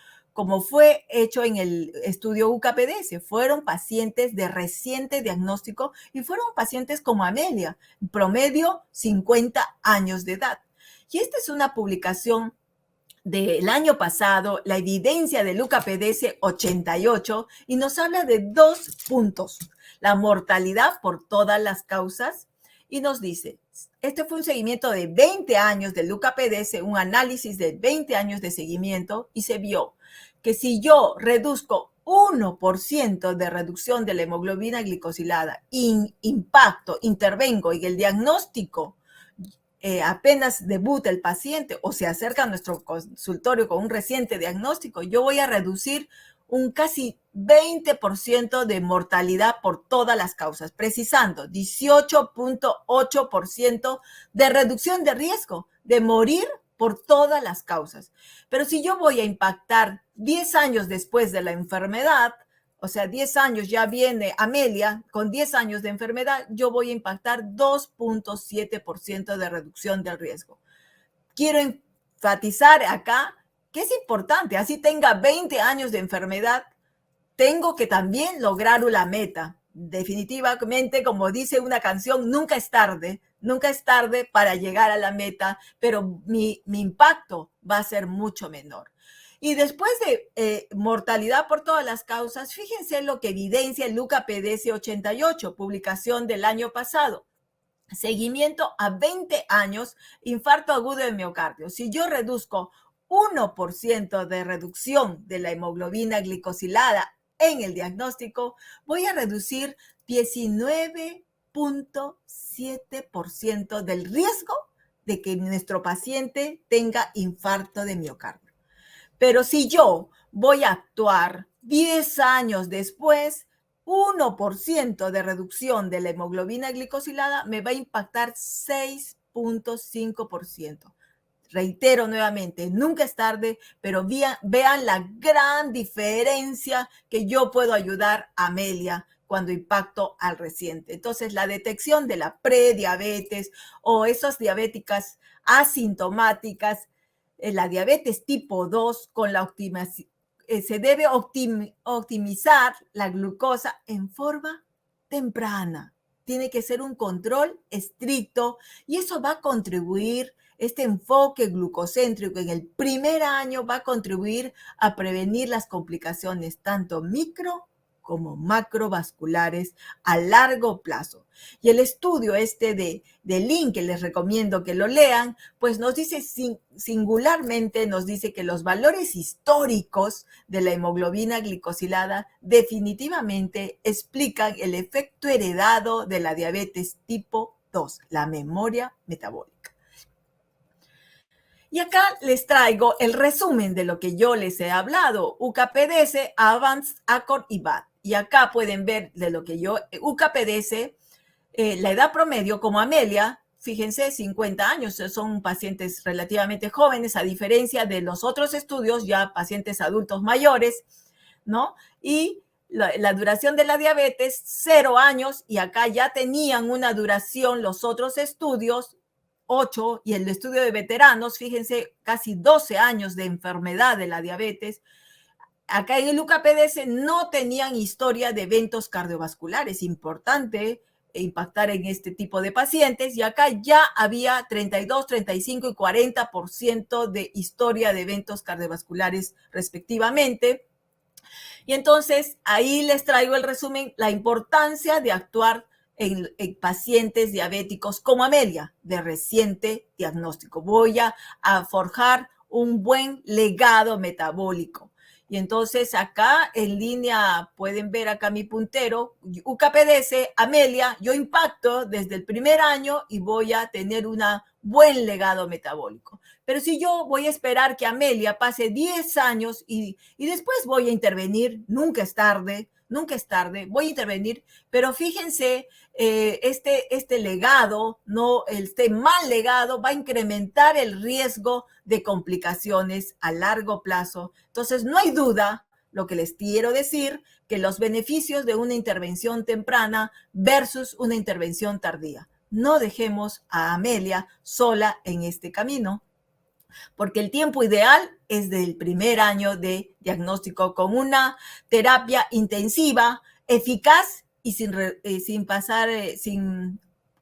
fue hecho en el estudio UCAPDS. Fueron pacientes de reciente diagnóstico y fueron pacientes como Amelia, promedio 50 años de edad. Y esta es una publicación del año pasado, la evidencia del UCAPDS 88, y nos habla de 2 puntos. La mortalidad por todas las causas, y nos dice, este fue un seguimiento de 20 años del UCAPDS, un análisis de 20 años de seguimiento, y se vio que si yo reduzco 1% de reducción de la hemoglobina glicosilada, intervengo en el diagnóstico, apenas debuta el paciente o se acerca a nuestro consultorio con un reciente diagnóstico, yo voy a reducir un casi 20% de mortalidad por todas las causas, precisando 18.8% de reducción de riesgo de morir por todas las causas. Pero si yo voy a impactar 10 años después de la enfermedad, o sea, 10 años ya viene Amelia, con 10 años de enfermedad, yo voy a impactar 2.7% de reducción del riesgo. Quiero enfatizar acá que es importante, así tenga 20 años de enfermedad, tengo que también lograr la meta. Definitivamente, como dice una canción, nunca es tarde para llegar a la meta, pero mi impacto va a ser mucho menor. Y después de mortalidad por todas las causas, fíjense lo que evidencia el UCAPDS 88, publicación del año pasado. Seguimiento a 20 años, infarto agudo de miocardio. Si yo reduzco 1% de reducción de la hemoglobina glicosilada en el diagnóstico, voy a reducir 19.7% del riesgo de que nuestro paciente tenga infarto de miocardio. Pero si yo voy a actuar 10 años después, 1% de reducción de la hemoglobina glicosilada me va a impactar 6.5%. Reitero nuevamente, nunca es tarde, pero vean la gran diferencia que yo puedo ayudar a Amelia cuando impacto al reciente. Entonces, la detección de la prediabetes o esas diabéticas asintomáticas, la diabetes tipo 2 con la optimización, se debe optimizar la glucosa en forma temprana. Tiene que ser un control estricto y eso va a contribuir, este enfoque glucocéntrico en el primer año va a contribuir a prevenir las complicaciones tanto micro como macrovasculares a largo plazo. Y el estudio de Link, que les recomiendo que lo lean, pues nos dice singularmente, nos dice que los valores históricos de la hemoglobina glicosilada definitivamente explican el efecto heredado de la diabetes tipo 2, la memoria metabólica. Y acá les traigo el resumen de lo que yo les he hablado, UCAPDS, AVANCE, ACCORD y BAD. Y acá pueden ver de lo que yo, UCAPDS, la edad promedio como Amelia, fíjense, 50 años, son pacientes relativamente jóvenes, a diferencia de los otros estudios, ya pacientes adultos mayores, ¿no? Y la duración de la diabetes, 0 años, y acá ya tenían una duración los otros estudios, 8, y el estudio de veteranos, fíjense, casi 12 años de enfermedad de la diabetes. Acá en el UCAPDS no tenían historia de eventos cardiovasculares, importante impactar en este tipo de pacientes, y acá ya había 32, 35 y 40% de historia de eventos cardiovasculares respectivamente. Y entonces ahí les traigo el resumen, la importancia de actuar en pacientes diabéticos como Amelia, de reciente diagnóstico. Voy a forjar un buen legado metabólico. Y entonces acá en línea pueden ver acá mi puntero, UCAPDS, Amelia, yo impacto desde el primer año y voy a tener un buen legado metabólico. Pero si yo voy a esperar que Amelia pase 10 años y después voy a intervenir, nunca es tarde, nunca es tarde, voy a intervenir, pero fíjense, este legado, no, este mal legado va a incrementar el riesgo de complicaciones a largo plazo. Entonces, no hay duda, lo que les quiero decir, que los beneficios de una intervención temprana versus una intervención tardía. No dejemos a Amelia sola en este camino, porque el tiempo ideal es del primer año de diagnóstico con una terapia intensiva, eficaz y sin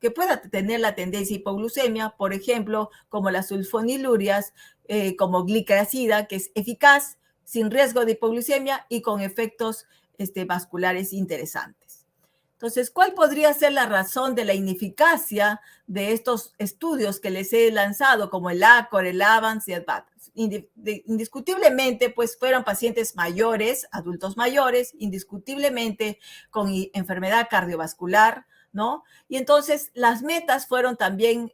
que pueda tener la tendencia a hipoglucemia, por ejemplo, como las sulfonilurias, como gliclazida, que es eficaz, sin riesgo de hipoglucemia y con efectos vasculares interesantes. Entonces, ¿cuál podría ser la razón de la ineficacia de estos estudios que les he lanzado, como el ACOR, el AVANCE y el ADVANCE? Indiscutiblemente, pues fueron pacientes mayores, adultos mayores, indiscutiblemente con enfermedad cardiovascular, ¿no? Y entonces las metas fueron también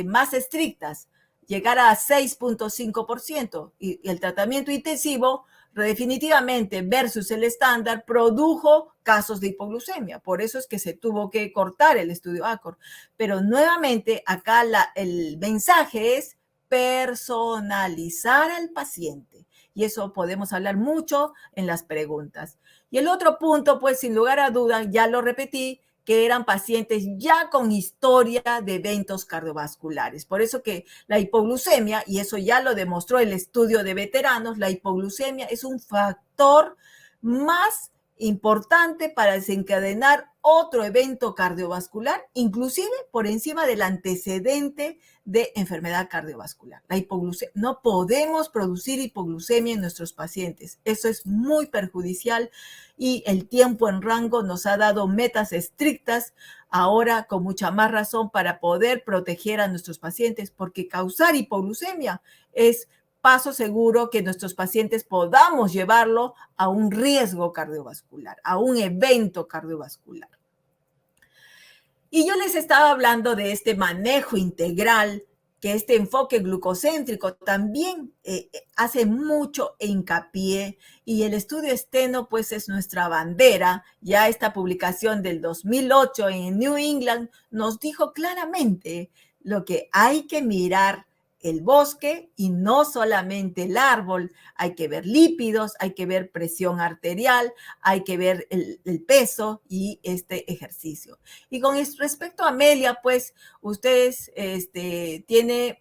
más estrictas, llegar a 6.5%, y el tratamiento intensivo definitivamente versus el estándar produjo casos de hipoglucemia. Por eso es que se tuvo que cortar el estudio ACOR. Pero nuevamente acá el mensaje es personalizar al paciente. Y eso podemos hablar mucho en las preguntas. Y el otro punto, pues sin lugar a duda, ya lo repetí, que eran pacientes ya con historia de eventos cardiovasculares. Por eso que la hipoglucemia, y eso ya lo demostró el estudio de veteranos, la hipoglucemia es un factor más importante para desencadenar otro evento cardiovascular, inclusive por encima del antecedente de enfermedad cardiovascular. La hipoglucemia, no podemos producir hipoglucemia en nuestros pacientes. Eso es muy perjudicial y el tiempo en rango nos ha dado metas estrictas, ahora con mucha más razón para poder proteger a nuestros pacientes, porque causar hipoglucemia es paso seguro que nuestros pacientes podamos llevarlo a un riesgo cardiovascular, a un evento cardiovascular. Y yo les estaba hablando de este manejo integral, que este enfoque glucocéntrico también hace mucho hincapié, y el estudio Steno pues es nuestra bandera. Ya esta publicación del 2008 en New England nos dijo claramente lo que hay que mirar el bosque y no solamente el árbol. Hay que ver lípidos, hay que ver presión arterial, hay que ver el peso y este ejercicio. Y con respecto a Amelia, pues ustedes tiene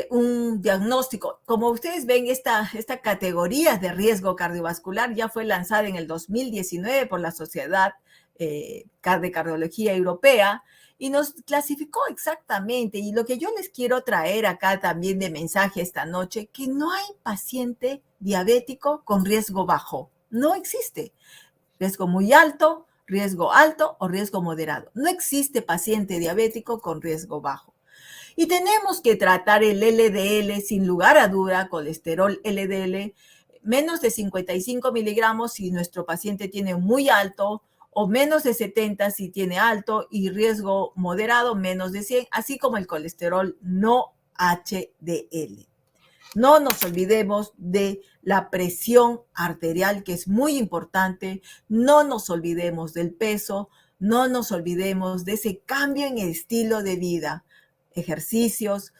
un diagnóstico. Como ustedes ven, esta categoría de riesgo cardiovascular ya fue lanzada en el 2019 por la Sociedad de Cardiología Europea, y nos clasificó exactamente. Y lo que yo les quiero traer acá también de mensaje esta noche, que no hay paciente diabético con riesgo bajo. No existe. Riesgo muy alto, riesgo alto o riesgo moderado. No existe paciente diabético con riesgo bajo. Y tenemos que tratar el LDL sin lugar a duda, colesterol LDL, menos de 55 miligramos si nuestro paciente tiene muy alto, o menos de 70 si tiene alto, y riesgo moderado menos de 100, así como el colesterol no HDL. No nos olvidemos de la presión arterial, que es muy importante. No nos olvidemos del peso. No nos olvidemos de ese cambio en el estilo de vida. Ejercicios,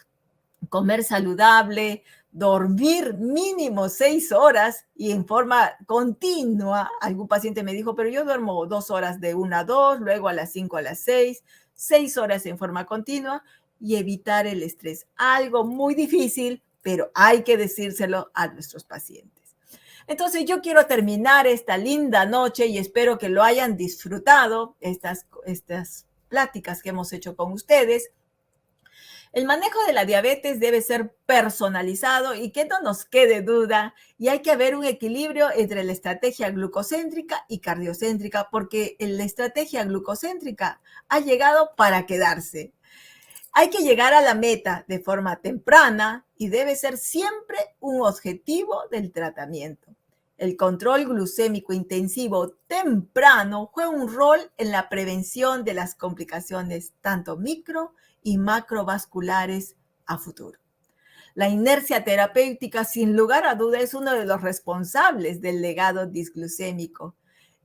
comer saludable, dormir mínimo 6 horas y en forma continua. Algún paciente me dijo, pero yo duermo 2 horas de 1 a 2, luego a las 5 a las 6, 6 horas en forma continua, y evitar el estrés. Algo muy difícil, pero hay que decírselo a nuestros pacientes. Entonces yo quiero terminar esta linda noche y espero que lo hayan disfrutado, estas pláticas que hemos hecho con ustedes. El manejo de la diabetes debe ser personalizado y que no nos quede duda, y hay que haber un equilibrio entre la estrategia glucocéntrica y cardiocéntrica, porque la estrategia glucocéntrica ha llegado para quedarse. Hay que llegar a la meta de forma temprana y debe ser siempre un objetivo del tratamiento. El control glucémico intensivo temprano juega un rol en la prevención de las complicaciones tanto micro y macrovasculares a futuro. La inercia terapéutica, sin lugar a duda, es uno de los responsables del legado disglucémico.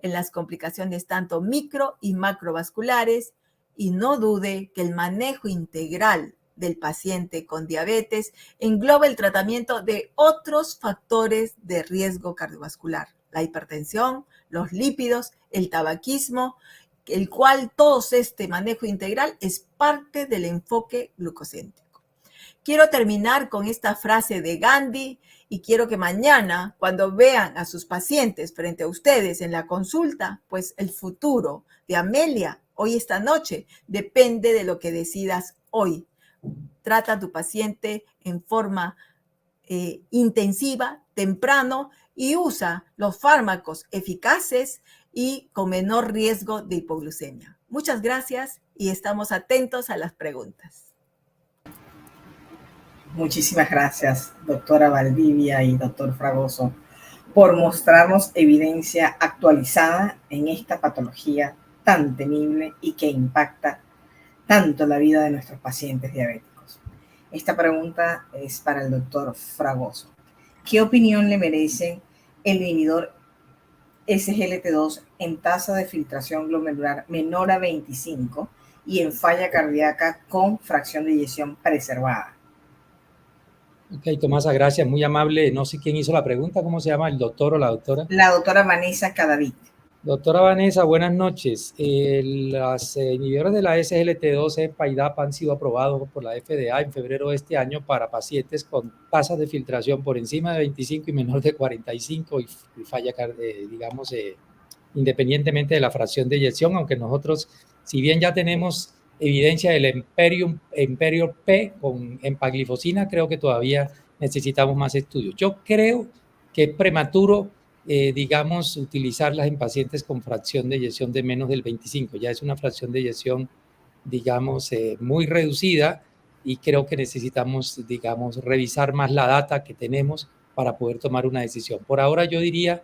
en las complicaciones tanto micro y macrovasculares, y no dude que el manejo integral del paciente con diabetes engloba el tratamiento de otros factores de riesgo cardiovascular, la hipertensión, los lípidos, el tabaquismo, el cual todo este manejo integral es parte del enfoque glucocéntrico. Quiero terminar con esta frase de Gandhi y quiero que mañana, cuando vean a sus pacientes frente a ustedes en la consulta, pues el futuro de Amelia hoy esta noche depende de lo que decidas hoy. Trata a tu paciente en forma intensiva, temprano, y usa los fármacos eficaces y con menor riesgo de hipoglucemia. Muchas gracias y estamos atentos a las preguntas. Muchísimas gracias, doctora Valdivia y doctor Fragoso, por mostrarnos evidencia actualizada en esta patología tan temible y que impacta tanto la vida de nuestros pacientes diabéticos. Esta pregunta es para el doctor Fragoso. ¿Qué opinión le merece el inhibidor SGLT2 en tasa de filtración glomerular menor a 25 y en falla cardíaca con fracción de eyección preservada? Ok, Tomasa, gracias, muy amable. No sé quién hizo la pregunta, ¿cómo se llama? ¿El doctor o la doctora? La doctora Vanessa Cadavid. Doctora Vanessa, buenas noches. Las inhibidores de la SGLT2 EPA y DAPA han sido aprobados por la FDA en febrero de este año para pacientes con tasas de filtración por encima de 25 y menor de 45 y falla, digamos, independientemente de la fracción de eyección, aunque nosotros, si bien ya tenemos evidencia del Emperior P con empaglifosina, creo que todavía necesitamos más estudios. Yo creo que es prematuro digamos, utilizarlas en pacientes con fracción de eyección de menos del 25. Ya es una fracción de eyección, digamos, muy reducida y creo que necesitamos, digamos, revisar más la data que tenemos para poder tomar una decisión. Por ahora yo diría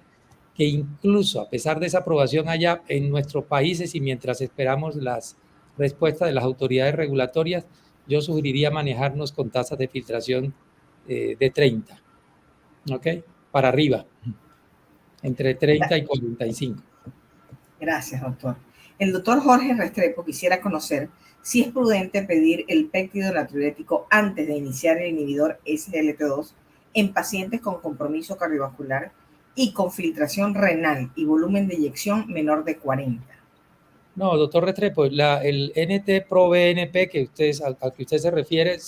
que incluso a pesar de esa aprobación allá en nuestros países y mientras esperamos las respuestas de las autoridades regulatorias, yo sugeriría manejarnos con tasas de filtración de 30, ¿ok? Para arriba. Entre 30 y 45. Gracias, doctor. El doctor Jorge Restrepo quisiera conocer si es prudente pedir el péptido natriurético antes de iniciar el inhibidor SGLT2 en pacientes con compromiso cardiovascular y con filtración renal y volumen de eyección menor de 40. No, doctor Restrepo, el NT-proBNP al que usted se refiere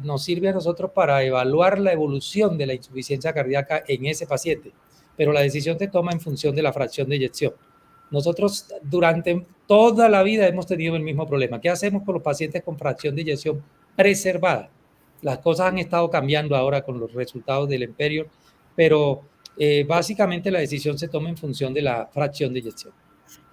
nos sirve a nosotros para evaluar la evolución de la insuficiencia cardíaca en ese paciente, pero la decisión se toma en función de la fracción de eyección. Nosotros durante toda la vida hemos tenido el mismo problema. ¿Qué hacemos con los pacientes con fracción de eyección preservada? Las cosas han estado cambiando ahora con los resultados del Emperior, pero básicamente la decisión se toma en función de la fracción de eyección.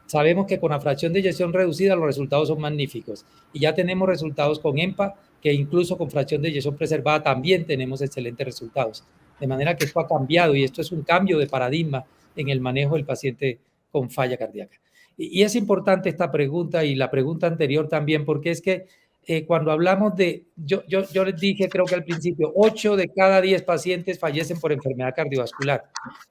Sabemos que con la fracción de eyección reducida los resultados son magníficos y ya tenemos resultados con EMPA, que incluso con fracción de eyección preservada también tenemos excelentes resultados. De manera que esto ha cambiado y esto es un cambio de paradigma en el manejo del paciente con falla cardíaca. Y es importante esta pregunta y la pregunta anterior también, porque es que cuando hablamos de, yo les dije creo que al principio, 8 de cada 10 pacientes fallecen por enfermedad cardiovascular,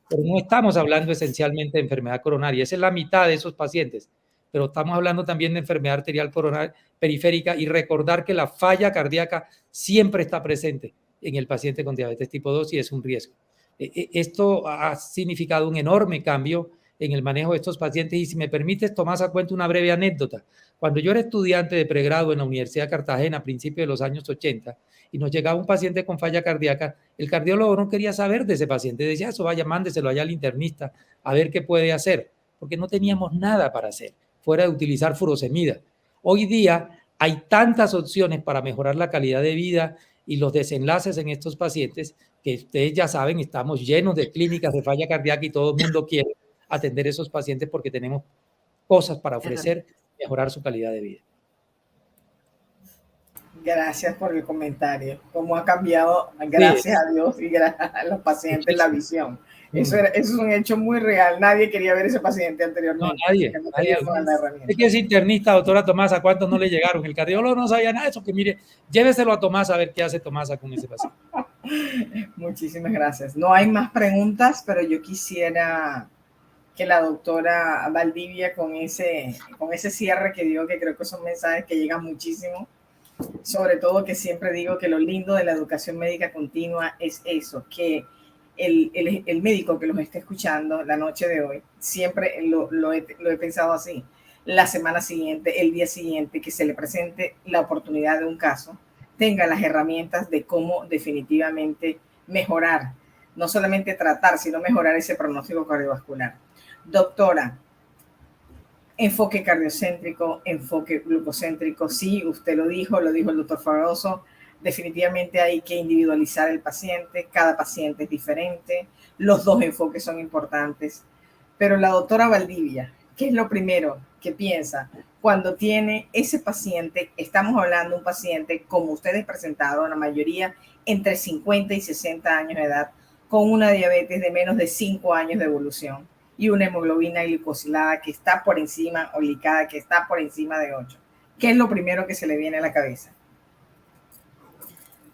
pero no estamos hablando esencialmente de enfermedad coronaria, esa es la mitad de esos pacientes, pero estamos hablando también de enfermedad arterial coronaria periférica y recordar que la falla cardíaca siempre está presente en el paciente con diabetes tipo 2 y es un riesgo. Esto ha significado un enorme cambio en el manejo de estos pacientes y si me permites, Tomás, cuento una breve anécdota. Cuando yo era estudiante de pregrado en la Universidad de Cartagena a principios de los años 80 y nos llegaba un paciente con falla cardíaca, el cardiólogo no quería saber de ese paciente, decía, eso vaya, mándeselo allá al internista a ver qué puede hacer, porque no teníamos nada para hacer, fuera de utilizar furosemida. Hoy día hay tantas opciones para mejorar la calidad de vida y los desenlaces en estos pacientes que ustedes ya saben, estamos llenos de clínicas de falla cardíaca y todo el mundo quiere atender a esos pacientes porque tenemos cosas para ofrecer, mejorar su calidad de vida. Gracias por el comentario. Cómo ha cambiado, gracias a Dios y gracias a los pacientes, la visión. Eso es un hecho muy real. Nadie quería ver ese paciente anteriormente. No, nadie. Es que es internista, doctora Tomás, ¿a cuántos no le llegaron? El cardiólogo no sabía nada de eso. Que mire, lléveselo a Tomás a ver qué hace Tomás con ese paciente. Muchísimas gracias. No hay más preguntas, pero yo quisiera que la doctora Valdivia con ese cierre que dio, que creo que son mensajes que llegan muchísimo. Sobre todo que siempre digo que lo lindo de la educación médica continua es eso, que el médico que los esté escuchando la noche de hoy, siempre lo he pensado así, la semana siguiente, el día siguiente, que se le presente la oportunidad de un caso, tenga las herramientas de cómo definitivamente mejorar, no solamente tratar, sino mejorar ese pronóstico cardiovascular. Doctora, enfoque cardiocéntrico, enfoque glucocéntrico, sí, usted lo dijo el doctor Fragoso, definitivamente hay que individualizar el paciente, cada paciente es diferente, los dos enfoques son importantes, pero la doctora Valdivia, ¿qué es lo primero que piensa cuando tiene ese paciente? Estamos hablando de un paciente, como ustedes presentaron, la mayoría entre 50 y 60 años de edad, con una diabetes de menos de 5 años de evolución y una hemoglobina glicosilada que está por encima, o glicada que está por encima de 8. ¿Qué es lo primero que se le viene a la cabeza?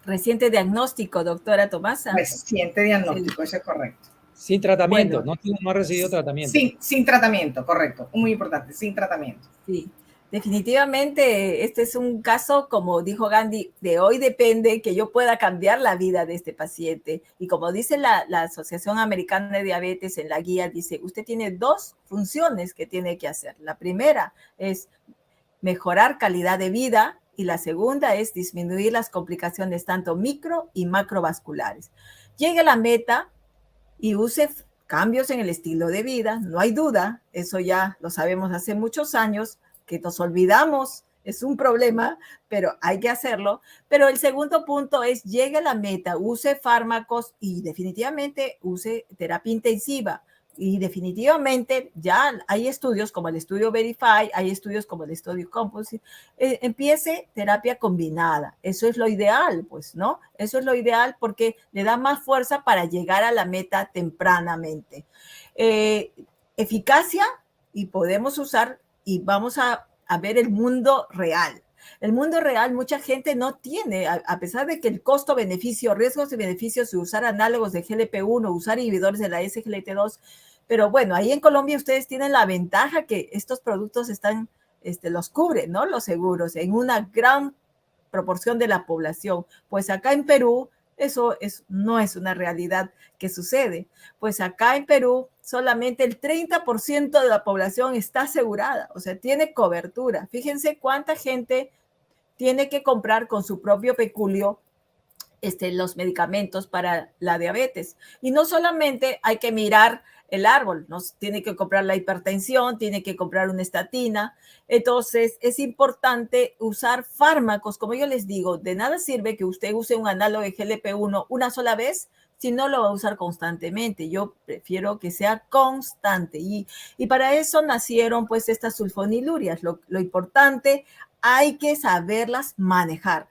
Reciente diagnóstico, doctora Tomasa. Reciente diagnóstico, eso es correcto. Sin tratamiento, Bueno, no ha recibido tratamiento. Sin tratamiento, correcto. Muy importante, sin tratamiento. Sí, definitivamente este es un caso, como dijo Gandhi, de hoy depende que yo pueda cambiar la vida de este paciente. Y como dice la Asociación Americana de Diabetes en la guía, dice, usted tiene 2 funciones que tiene que hacer. La primera es mejorar calidad de vida y la segunda es disminuir las complicaciones tanto micro y macrovasculares. Llegue a la meta y use cambios en el estilo de vida, no hay duda, eso ya lo sabemos hace muchos años, que nos olvidamos, es un problema, pero hay que hacerlo. Pero el segundo punto es, llegue a la meta, use fármacos y definitivamente use terapia intensiva. Y definitivamente ya hay estudios como el estudio Verify, hay estudios como el estudio Composite, empiece terapia combinada. Eso es lo ideal, pues, ¿no? Eso es lo ideal porque le da más fuerza para llegar a la meta tempranamente. Eficacia, y podemos usar, y vamos a ver el mundo real. El mundo real, mucha gente no tiene, a pesar de que el costo-beneficio, riesgos y beneficios de usar análogos de GLP-1, usar inhibidores de la SGLT2, pero bueno, ahí en Colombia ustedes tienen la ventaja que estos productos están, los cubren, ¿no? Los seguros en una gran proporción de la población. Pues acá en Perú, eso no es una realidad que sucede. Pues acá en Perú, solamente el 30% de la población está asegurada, o sea, tiene cobertura. Fíjense cuánta gente tiene que comprar con su propio peculio los medicamentos para la diabetes. Y no solamente hay que mirar el árbol, ¿no? Tiene que comprar la hipertensión, tiene que comprar una estatina. Entonces, es importante usar fármacos, como yo les digo, de nada sirve que usted use un análogo de GLP-1 una sola vez si no lo va a usar constantemente. Yo prefiero que sea constante. Y para eso nacieron pues estas sulfonilurias. Lo importante, hay que saberlas manejar.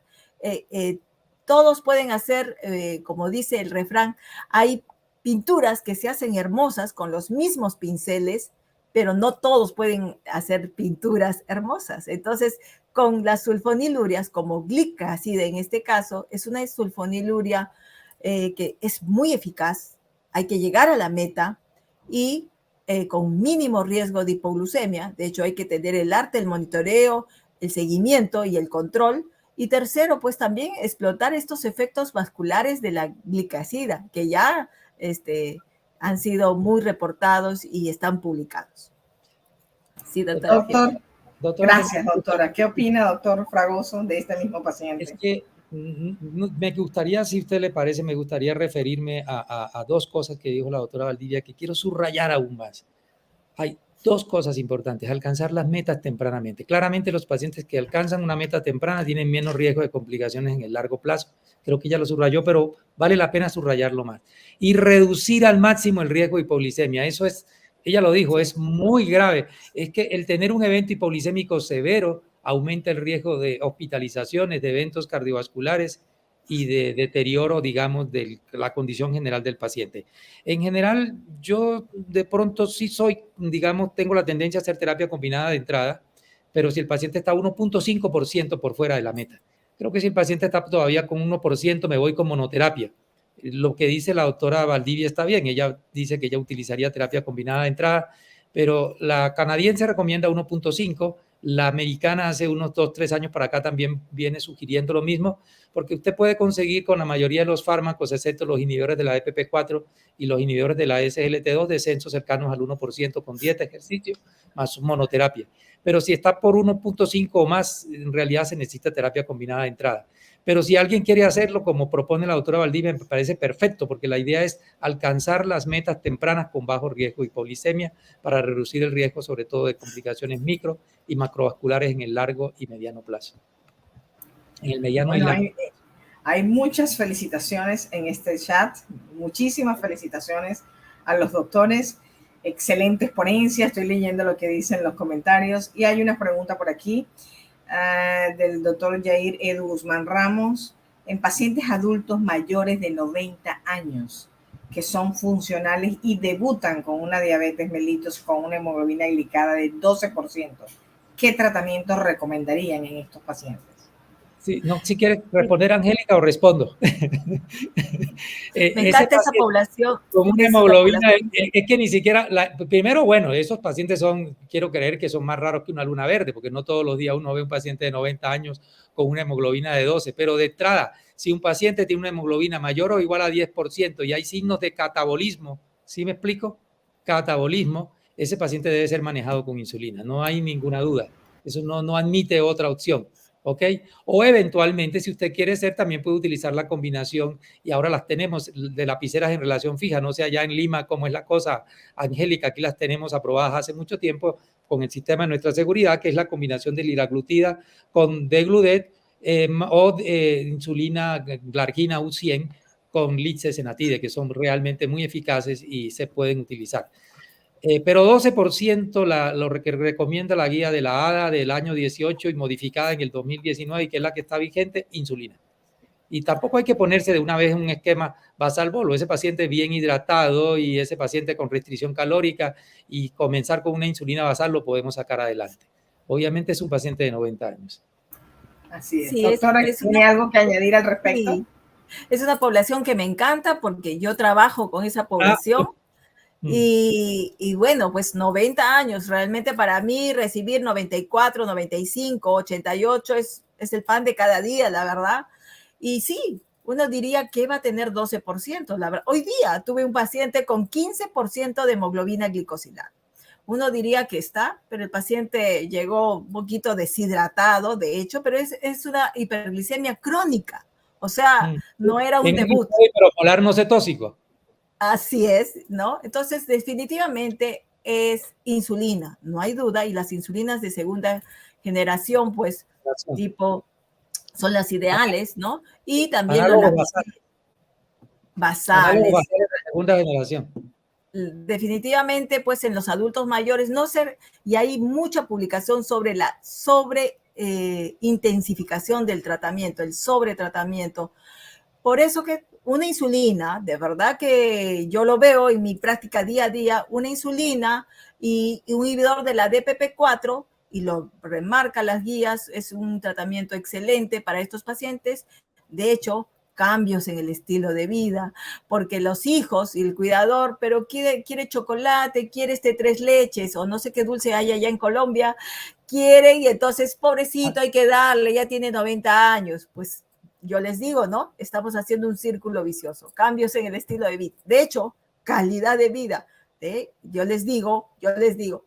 Todos pueden hacer, como dice el refrán, hay pinturas que se hacen hermosas con los mismos pinceles, pero no todos pueden hacer pinturas hermosas. Entonces, con las sulfonilurias, como glicacida en este caso, es una sulfoniluria que es muy eficaz, hay que llegar a la meta y con mínimo riesgo de hipoglucemia. De hecho, hay que tener el arte, el monitoreo, el seguimiento y el control. Y tercero, pues también explotar estos efectos vasculares de la glicacida, que ya han sido muy reportados y están publicados. Sí, doctora. Doctora, gracias, doctora. ¿Qué opina, doctor Fragoso, de este mismo paciente? Es que me gustaría, si a usted le parece, me gustaría referirme a 2 cosas que dijo la doctora Valdivia que quiero subrayar aún más. Hay 2 cosas importantes: alcanzar las metas tempranamente. Claramente los pacientes que alcanzan una meta temprana tienen menos riesgo de complicaciones en el largo plazo. Creo que ya lo subrayó, pero vale la pena subrayarlo más. Y reducir al máximo el riesgo de hipoglicemia. Eso es, ella lo dijo, es muy grave. Es que el tener un evento hipoglicémico severo aumenta el riesgo de hospitalizaciones, de eventos cardiovasculares y de deterioro, digamos, de la condición general del paciente. En general, yo de pronto sí soy, digamos, tengo la tendencia a hacer terapia combinada de entrada, pero si el paciente está 1.5% por fuera de la meta. Creo que si el paciente está todavía con 1%, me voy con monoterapia. lo que dice la doctora Valdivia está bien. Ella dice que ella utilizaría terapia combinada de entrada, pero la canadiense recomienda 1.5. La americana hace unos 2-3 años para acá también viene sugiriendo lo mismo, porque usted puede conseguir con la mayoría de los fármacos, excepto los inhibidores de la EPP4 y los inhibidores de la SGLT2, descensos cercanos al 1% con dieta, ejercicio, más monoterapia. Pero si está por 1.5 o más, en realidad se necesita terapia combinada de entrada. Pero si alguien quiere hacerlo, como propone la doctora Valdivia, me parece perfecto, porque la idea es alcanzar las metas tempranas con bajo riesgo de hipoglicemia para reducir el riesgo, sobre todo de complicaciones micro y macrovasculares en el largo y mediano plazo. En el mediano bueno, y largo. Hay muchas felicitaciones en este chat, muchísimas felicitaciones a los doctores, excelentes ponencias, estoy leyendo lo que dicen los comentarios y hay una pregunta por aquí del doctor Jair Edu Guzmán Ramos. En pacientes adultos mayores de 90 años que son funcionales y debutan con una diabetes mellitus con una hemoglobina glicada de 12%, ¿qué tratamiento recomendarían en estos pacientes? Sí, no, si quieres responder, Angélica, o respondo. Me encanta esa población. Con una hemoglobina, es que ni siquiera, primero, bueno, esos pacientes quiero creer que son más raros que una luna verde, porque no todos los días uno ve un paciente de 90 años con una hemoglobina de 12, pero de entrada, si un paciente tiene una hemoglobina mayor o igual a 10% y hay signos de catabolismo, ¿sí me explico? Catabolismo, ese paciente debe ser manejado con insulina, no hay ninguna duda. Eso no admite otra opción. ¿Ok? O eventualmente, si usted quiere ser, también puede utilizar la combinación, y ahora las tenemos, de lapiceras en relación fija, no sé allá en Lima cómo es la cosa, Angélica, aquí las tenemos aprobadas hace mucho tiempo con el sistema de nuestra seguridad, que es la combinación de liraglutida con Degludet o insulina glargina U100 con licesenatide, que son realmente muy eficaces y se pueden utilizar. Pero 12% lo que recomienda la guía de la ADA del año 18 y modificada en el 2019, y que es la que está vigente, insulina. Y tampoco hay que ponerse de una vez un esquema basal bolo. Ese paciente bien hidratado y ese paciente con restricción calórica y comenzar con una insulina basal lo podemos sacar adelante. Obviamente es un paciente de 90 años. Así es. Sí, doctora, ¿tiene algo que añadir al respecto? Sí. Es una población que me encanta porque yo trabajo con esa población. Y bueno, pues 90 años, realmente para mí recibir 94, 95, 88 es el pan de cada día, la verdad. Y sí, uno diría que va a tener 12%. La verdad. Hoy día tuve un paciente con 15% de hemoglobina glicosilada. Uno diría que está, pero el paciente llegó un poquito deshidratado, de hecho, pero es una hiperglicemia crónica. O sea, no era un debut. Pero molar no cetóxico. Así es, ¿no? Entonces, definitivamente es insulina, no hay duda, y las insulinas de segunda generación, pues, tipo, son las ideales, ¿no? Y también los basales. De segunda generación. Definitivamente, pues, en los adultos mayores, y hay mucha publicación sobre la intensificación del tratamiento, el sobretratamiento. Por eso que una insulina, de verdad que yo lo veo en mi práctica día a día, una insulina y un inhibidor de la DPP4, y lo remarca las guías, es un tratamiento excelente para estos pacientes. De hecho, cambios en el estilo de vida, porque los hijos y el cuidador, pero quiere chocolate, quiere 3 leches, o no sé qué dulce hay allá en Colombia, quiere, y entonces, pobrecito, hay que darle, ya tiene 90 años, pues, yo les digo, ¿no? Estamos haciendo un círculo vicioso. Cambios en el estilo de vida. De hecho, calidad de vida. Yo les digo,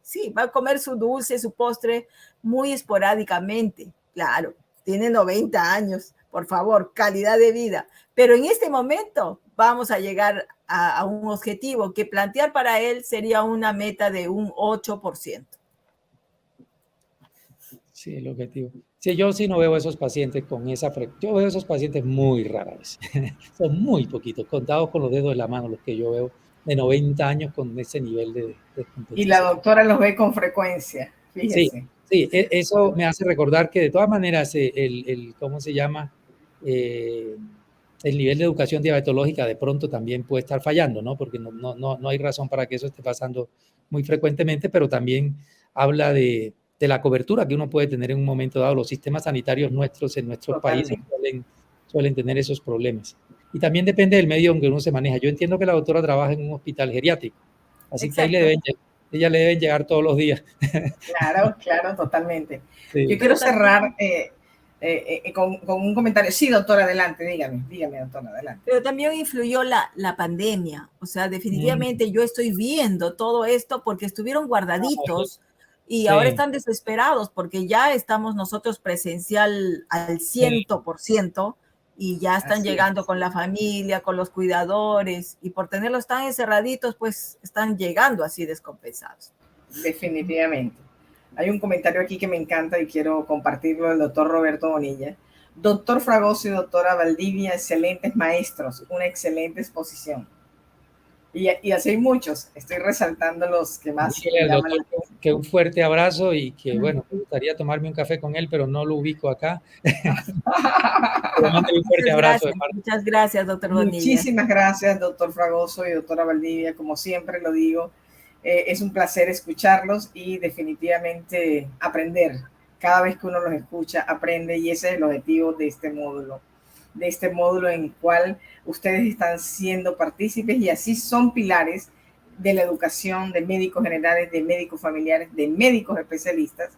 sí, va a comer su dulce, su postre muy esporádicamente. Claro, tiene 90 años. Por favor, calidad de vida. Pero en este momento vamos a llegar a un objetivo que plantear para él sería una meta de un 8%. Sí, el objetivo. Sí, yo sí no veo a esos pacientes con esa frecuencia. Yo veo a esos pacientes muy raros. Son muy poquitos, contados con los dedos de la mano los que yo veo de 90 años con ese nivel de y la doctora los ve con frecuencia, fíjese. Sí, eso me hace recordar que de todas maneras ¿cómo se llama? El nivel de educación diabetológica de pronto también puede estar fallando, ¿no? Porque no hay razón para que eso esté pasando muy frecuentemente, pero también habla de la cobertura que uno puede tener en un momento dado. Los sistemas sanitarios nuestros en nuestros países suelen tener esos problemas. Y también depende del medio en que uno se maneja. Yo entiendo que la doctora trabaja en un hospital geriátrico, así que ahí ella le deben llegar todos los días. Claro, claro, totalmente. Sí. Yo quiero cerrar con un comentario. Sí, doctora, adelante, dígame, doctora, adelante. Pero también influyó la pandemia. O sea, definitivamente yo estoy viendo todo esto porque estuvieron guardaditos y ahora están desesperados porque ya estamos nosotros presencial al 100% y ya están llegando con la familia, con los cuidadores, y por tenerlos tan encerraditos, pues están llegando así descompensados. Definitivamente. Hay un comentario aquí que me encanta y quiero compartirlo del doctor Roberto Bonilla. Doctor Fragoso y doctora Valdivia, excelentes maestros, una excelente exposición. Y así hay muchos, estoy resaltando los que más me llaman la atención. Que un fuerte abrazo y que, bueno, me gustaría tomarme un café con él, pero no lo ubico acá. Un fuerte abrazo. Muchas gracias, doctor Bonilla. Muchísimas gracias, doctor Fragoso y doctora Valdivia. Como siempre lo digo, es un placer escucharlos y definitivamente aprender. Cada vez que uno los escucha, aprende, y ese es el objetivo de este módulo en el cual ustedes están siendo partícipes y así son pilares de la educación de médicos generales, de médicos familiares, de médicos especialistas,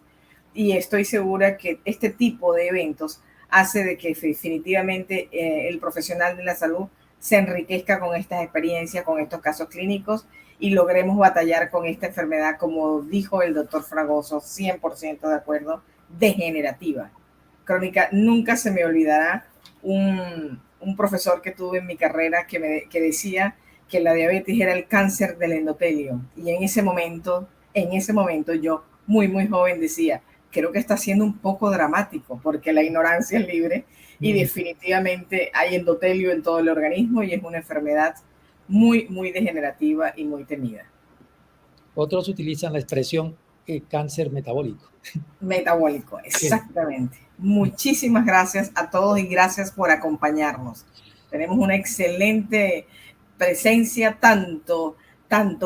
y estoy segura que este tipo de eventos hace de que definitivamente el profesional de la salud se enriquezca con estas experiencias, con estos casos clínicos, y logremos batallar con esta enfermedad, como dijo el doctor Fragoso, 100% de acuerdo, degenerativa, crónica. Nunca se me olvidará un profesor que tuve en mi carrera que decía que la diabetes era el cáncer del endotelio, y en ese momento yo, muy joven, decía, creo que está siendo un poco dramático, porque la ignorancia es libre y definitivamente hay endotelio en todo el organismo y es una enfermedad muy degenerativa y muy temida. Otros utilizan la expresión cáncer metabólico. Metabólico, exactamente. Sí. Muchísimas gracias a todos y gracias por acompañarnos. Tenemos una excelente presencia tanto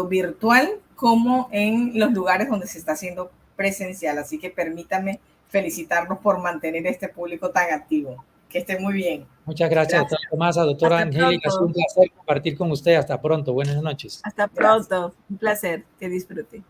virtual como en los lugares donde se está haciendo presencial. Así que permítanme felicitarnos por mantener este público tan activo. Que esté muy bien. Muchas gracias, doctora Tomasa, doctora Angélica. Es un placer compartir con usted. Hasta pronto. Buenas noches. Hasta pronto. Un placer. Que disfrute.